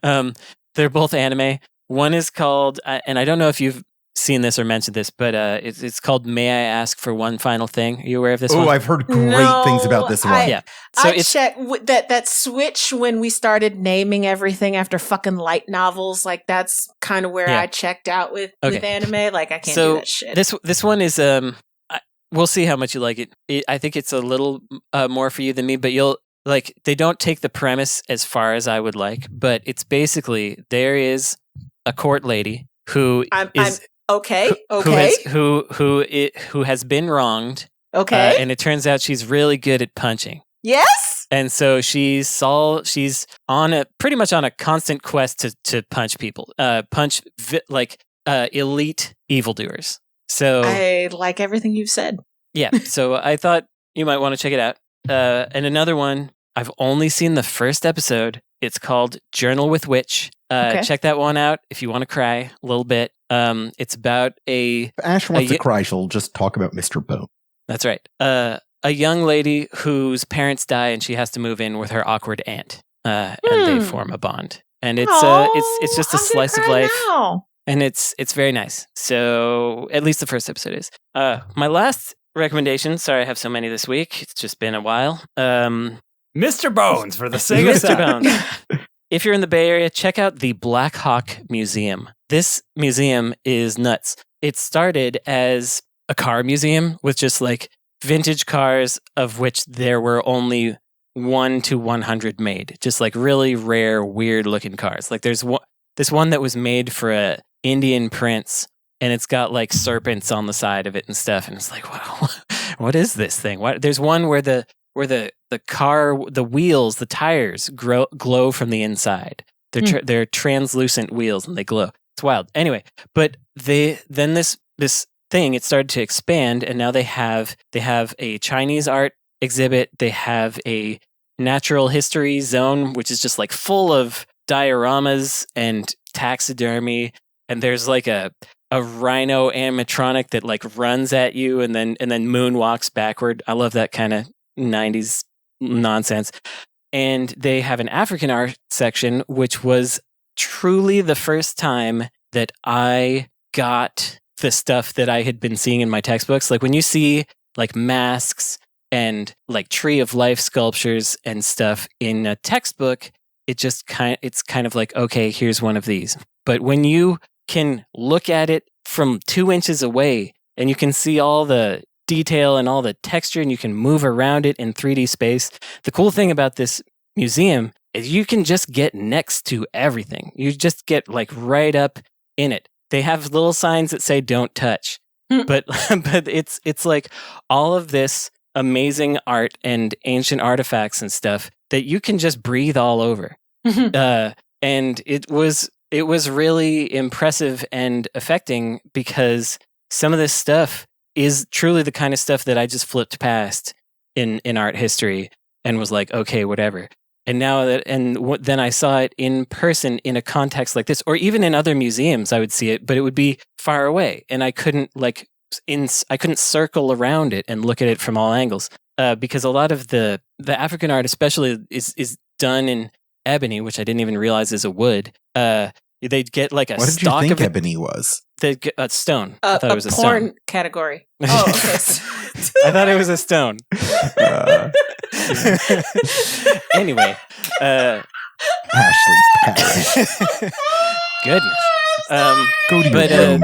They're both anime. One is called, and I don't know if you've seen this or mentioned this, but it's called May I Ask for One Final Thing? Are you aware of this one?
Oh, I've heard great things about this one.
Yeah. So
I checked that switch when we started naming everything after fucking light novels. Like that's kind of where I checked out with anime. Like I can't do that shit.
This one is we'll see how much you like it. I think it's a little more for you than me, but they don't take the premise as far as I would like, but it's basically there is a court lady who has been wronged.
Okay.
And it turns out she's really good at punching.
Yes.
And so she's pretty much on a constant quest to punch people, elite evildoers. So
I like everything you've said.
Yeah. So I thought you might want to check it out. And another one, I've only seen the first episode. It's called Journal with Witch. Check that one out if you want to cry a little bit. It's about
If Ash wants to cry, she'll just talk about Mr. Bone.
That's right. A young lady whose parents die and she has to move in with her awkward aunt. And they form a bond. And it's just a slice of life.
Now.
And it's very nice. So at least the first episode is. My last recommendation, sorry I have so many this week. It's just been a while.
Mr. Bones for the Sega
Mr. Bones. If you're in the Bay Area, check out the Black Hawk Museum. This museum is nuts. It started as a car museum with just like vintage cars, of which there were only 1 to 100 made. Just like really rare, weird looking cars. Like there's this one that was made for a Indian prince, and it's got like serpents on the side of it and stuff. And it's like, wow, what is this thing? There's one where the car, the wheels, the tires glow from the inside. They're translucent wheels and they glow. It's wild. Anyway, but then this thing, it started to expand, and now they have a Chinese art exhibit. They have a natural history zone, which is just like full of dioramas and taxidermy. And there's like a rhino animatronic that like runs at you and then moonwalks backward. I love that kind of 90s nonsense. And they have an African art section, which was truly the first time that I got the stuff that I had been seeing in my textbooks. Like when you see like masks and like tree of life sculptures and stuff in a textbook, it's kind of like, okay, here's one of these. But when you can look at it from 2 inches away and you can see all the detail and all the texture and you can move around it in 3D space. The cool thing about this museum is you can just get next to everything. You just get like right up in it. They have little signs that say don't touch. But it's like all of this amazing art and ancient artifacts and stuff that you can just breathe all over. And it was really impressive and affecting because some of this stuff is truly the kind of stuff that I just flipped past in art history and was like, okay, whatever. now that then I saw it in person in a context like this, or even in other museums, I would see it, but it would be far away, and I couldn't I couldn't circle around it and look at it from all angles because a lot of the African art, especially, is done in ebony, which I didn't even realize is a wood. They'd get like a
What did you
stock
think
of it.
ebony was?
They'd get a stone. I thought it was a
porn
stone.
category. Oh, okay.
I thought it was a stone. Anyway,
Ashley.
goodness.
Go to your
But
room.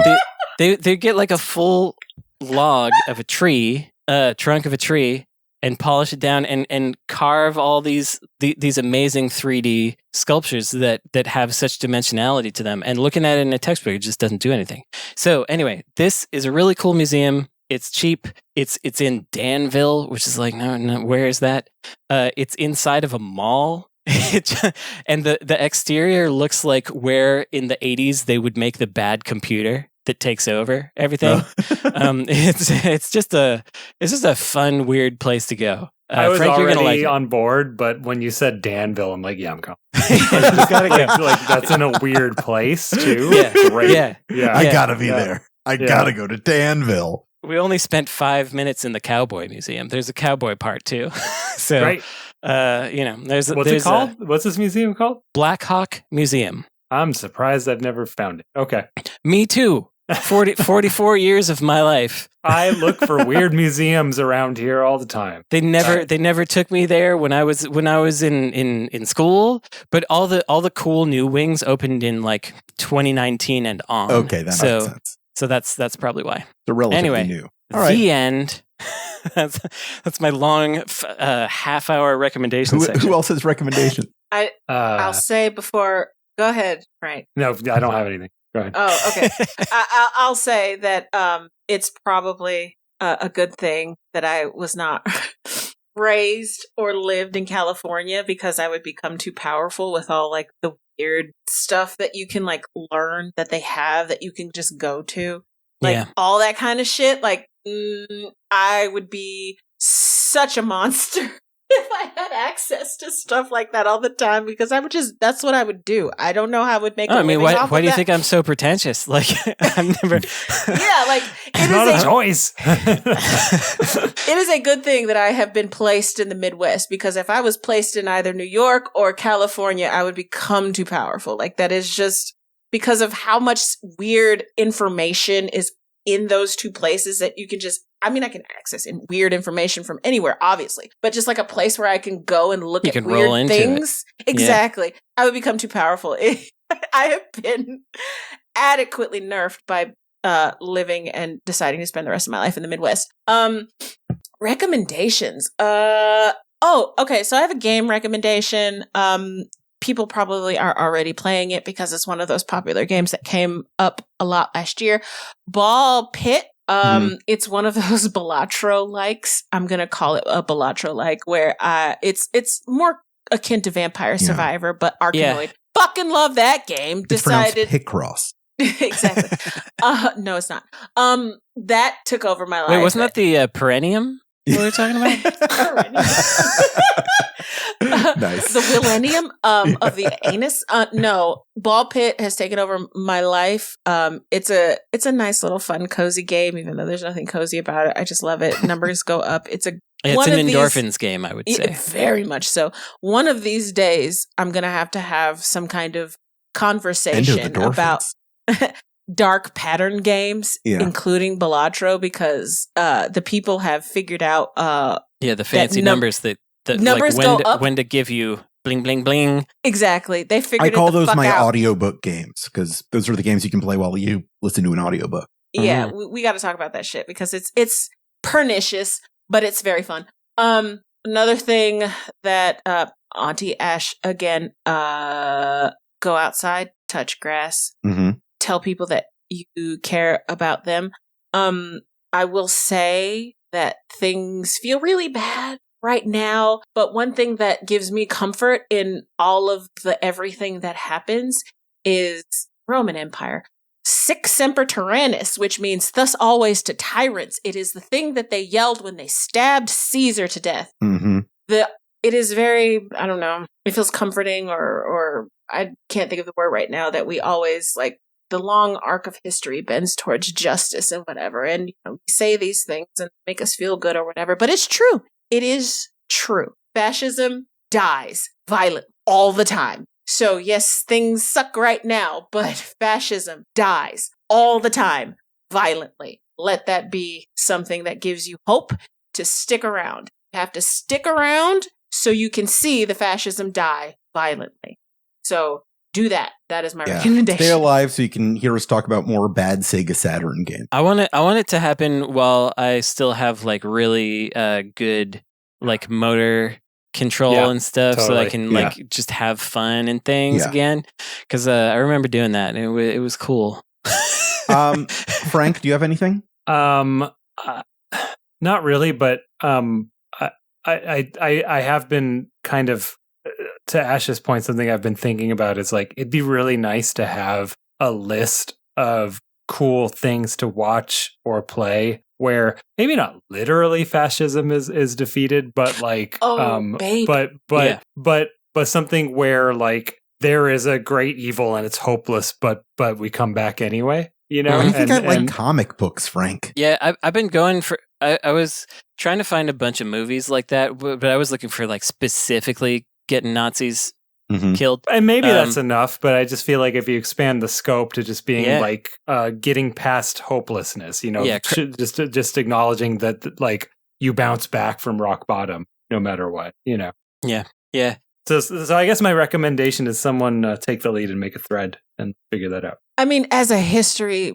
they get like a full log of a tree, trunk of a tree, and polish it down and carve all these amazing 3D sculptures that have such dimensionality to them. And looking at it in a textbook, it just doesn't do anything. So anyway, this is a really cool museum. It's cheap. It's in Danville, which is like, no, where is that? It's inside of a mall. And the exterior looks like where in the 80s they would make the bad computer that takes over everything. It's just a fun, weird place to go.
I was
Frank, you're gonna
already
like
on board, but when you said Danville, I'm like, yeah, I'm coming.
you gotta go.
Like that's in a weird place too.
Yeah,
Great.
yeah.
I gotta be
Yeah.
there. I gotta go to Danville.
We only spent 5 minutes in the Cowboy Museum. There's a cowboy part too. So,
Right.
there's
What's it called? What's this museum called?
Black Hawk Museum.
I'm surprised I've never found it. Okay.
Me too. 44 years of my life.
I look for weird museums around here all the time.
They never took me there when I was in school, but all the cool new wings opened in like 2019 and on.
Okay, that makes sense.
So that's probably why.
They're relatively
Anyway,
new. All right.
The end. that's my long half-hour recommendation section.
Who else has recommendations?
I'll say before. Go ahead, Frank.
No, I don't have anything. Go ahead.
Oh, okay. I'll say that it's probably a good thing that I was not raised or lived in California, because I would become too powerful with all like the weird stuff that you can like learn that they have that you can just go to. Like all that kind of shit. Like I would be such a monster if I had access to stuff like that all the time, because I would that's what I would do. I don't know how I would make a living
why
off
do
of
you
that.
think I'm so pretentious? Like, I'm never...
Yeah, like,
It's not a choice.
it is a good thing that I have been placed in the Midwest, because if I was placed in either New York or California, I would become too powerful. Like, that is just because of how much weird information is in those two places that you can just, I mean, I can access weird information from anywhere, obviously, but just like a place where I can go and look at weird things. Exactly. Yeah. I would become too powerful. I have been adequately nerfed by living and deciding to spend the rest of my life in the Midwest. Recommendations. Okay. So I have a game recommendation. People probably are already playing it because it's one of those popular games that came up a lot last year. Ball Pit. It's one of those Balatro-likes. I'm going to call it a Balatro-like, where it's more akin to Vampire Survivor, but Arkanoid. Yeah. Fucking love that game.
It's pronounced Picross.
Exactly. No, it's not. That took over my life.
Wait, wasn't that the Perennium we were talking about?
Nice.
The Millennium of the anus. No, Ball Pit has taken over my life. It's a nice little fun cozy game, even though there's nothing cozy about it. I just love it. Numbers go up. It's an
endorphins game, I would say.
Very much so. One of these days, I'm gonna have to have some kind of conversation about dark pattern games, including Balatro, because the people have figured out
the fancy numbers that
numbers
like
go up.
When to give you bling bling bling.
Exactly. They figured
I call those my
out.
audiobook games, because those are the games you can play while you listen to an audiobook.
Yeah, we got to talk about that shit, because it's pernicious, but it's very fun. Another thing that Auntie Ash, again, go outside, touch grass, tell people that you care about them. I will say that things feel really bad right now, but one thing that gives me comfort in all of the everything that happens is Roman Empire. Sic semper tyrannis, which means thus always to tyrants. It is the thing that they yelled when they stabbed Caesar to death. it is very, I don't know, it feels comforting or I can't think of the word right now, that we always like the long arc of history bends towards justice and whatever. And we say these things and make us feel good or whatever, but it's true. It is true. Fascism dies violent all the time. So yes, things suck right now, but fascism dies all the time violently. Let that be something that gives you hope to stick around. You have to stick around so you can see the fascism die violently. So do that. That is my recommendation.
Stay alive so you can hear us talk about more bad Sega Saturn games.
I want it to happen while I still have like really good like motor control and stuff, so I can like just have fun and things again. Because I remember doing that and it was cool.
Frank, do you have anything?
Not really, but I have been kind of, to Ash's point, something I've been thinking about is like, it'd be really nice to have a list of cool things to watch or play where maybe not literally fascism is defeated, but like, but something where like there is a great evil and it's hopeless, but we come back anyway.
I think I like comic books, Frank.
Yeah, I've been going for. I was trying to find a bunch of movies like that, but I was looking for like specifically getting Nazis killed. And
maybe that's enough, but I just feel like if you expand the scope to just being like getting past hopelessness, just acknowledging that like you bounce back from rock bottom no matter what, Yeah. So I guess my recommendation is someone take the lead and make a thread and figure that out.
I mean, as a history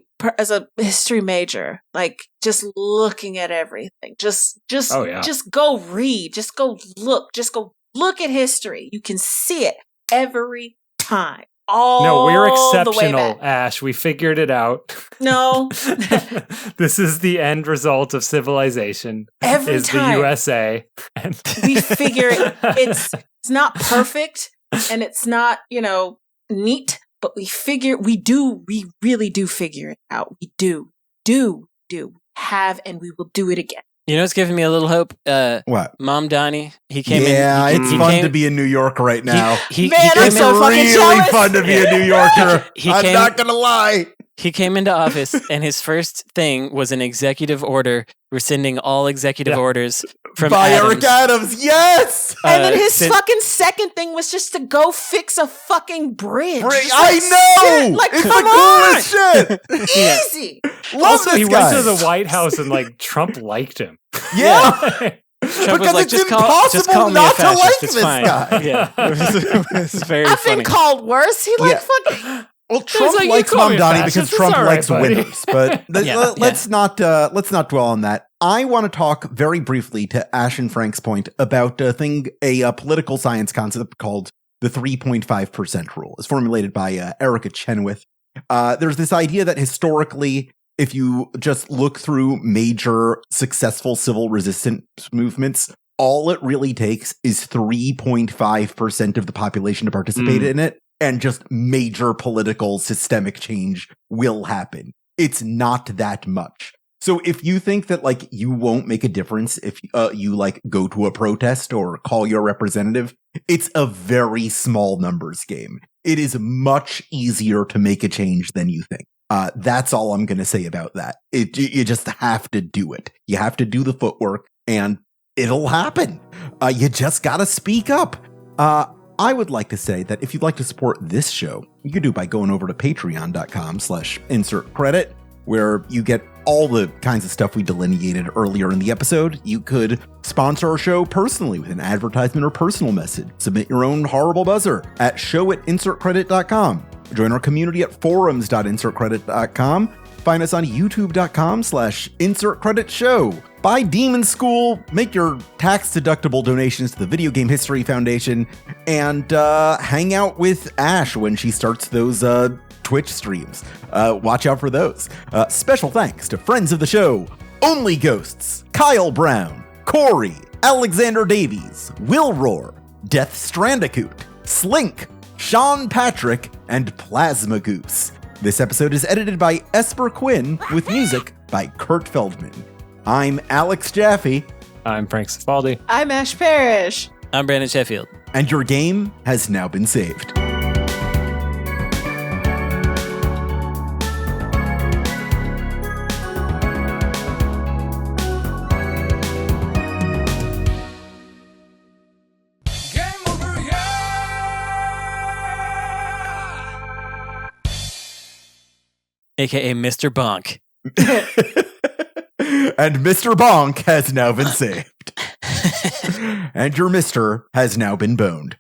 major, like just looking at everything, just go read, just go look at history. You can see it every time.
No, we're exceptional, Ash. We figured it out.
No.
This is the end result of civilization.
Every time.
The USA.
We figure it's not perfect and it's not, neat, but we really do figure it out. We do have, and we will do it again.
It's giving me a little hope.
What?
Mom Donnie, he came in.
Yeah, it's fun to be in New York right now.
I'm so fucking
really
jealous.
Fun to be a New Yorker. I'm not going to lie.
He came into office, and his first thing was an executive order rescinding all executive orders from
Eric Adams. Yes!
And then his fucking second thing was just to go fix a fucking bridge.
I know! It's the coolest shit!
Easy!
Also, he went to the White House and like Trump liked him.
Yeah!
Trump
because
was like,
it's impossible not to like this guy.
Yeah, it was very
I've
funny.
been called worse. He fucking...
Well, Trump likes Mom Donnie because Trump likes winners, but let's not dwell on that. I want to talk very briefly to Ash and Frank's point about a political science concept called the 3.5% rule. It's formulated by Erica Chenoweth. There's this idea that historically, if you just look through major successful civil resistance movements, all it really takes is 3.5% of the population to participate in it. And just major political systemic change will happen. It's not that much. So if you think that like you won't make a difference if you like go to a protest or call your representative, it's a very small numbers game. It is much easier to make a change than you think. That's all I'm going to say about that. You just have to do it. You have to do the footwork and it'll happen. You just got to speak up. I would like to say that if you'd like to support this show, you can do it by going over to patreon.com/insertcredit, where you get all the kinds of stuff we delineated earlier in the episode. You could sponsor our show personally with an advertisement or personal message. Submit your own horrible buzzer at show@insertcredit.com. Join our community at forums.insertcredit.com. Find us on youtube.com/insertcreditshow. Buy Demon School, make your tax-deductible donations to the Video Game History Foundation, and hang out with Ash when she starts those Twitch streams. Watch out for those. Special thanks to friends of the show, Only Ghosts, Kyle Brown, Corey, Alexander Davies, Will Roar, Death Strandicoot, Slink, Sean Patrick, and Plasma Goose. This episode is edited by Esper Quinn with music by Kurt Feldman. I'm Alex Jaffe.
I'm Frank Cifaldi.
I'm Ash Parrish.
I'm Brandon Sheffield.
And your game has now been saved.
AKA Mr. Bonk.
And Mr. Bonk has now been saved. And your Mr. has now been boned.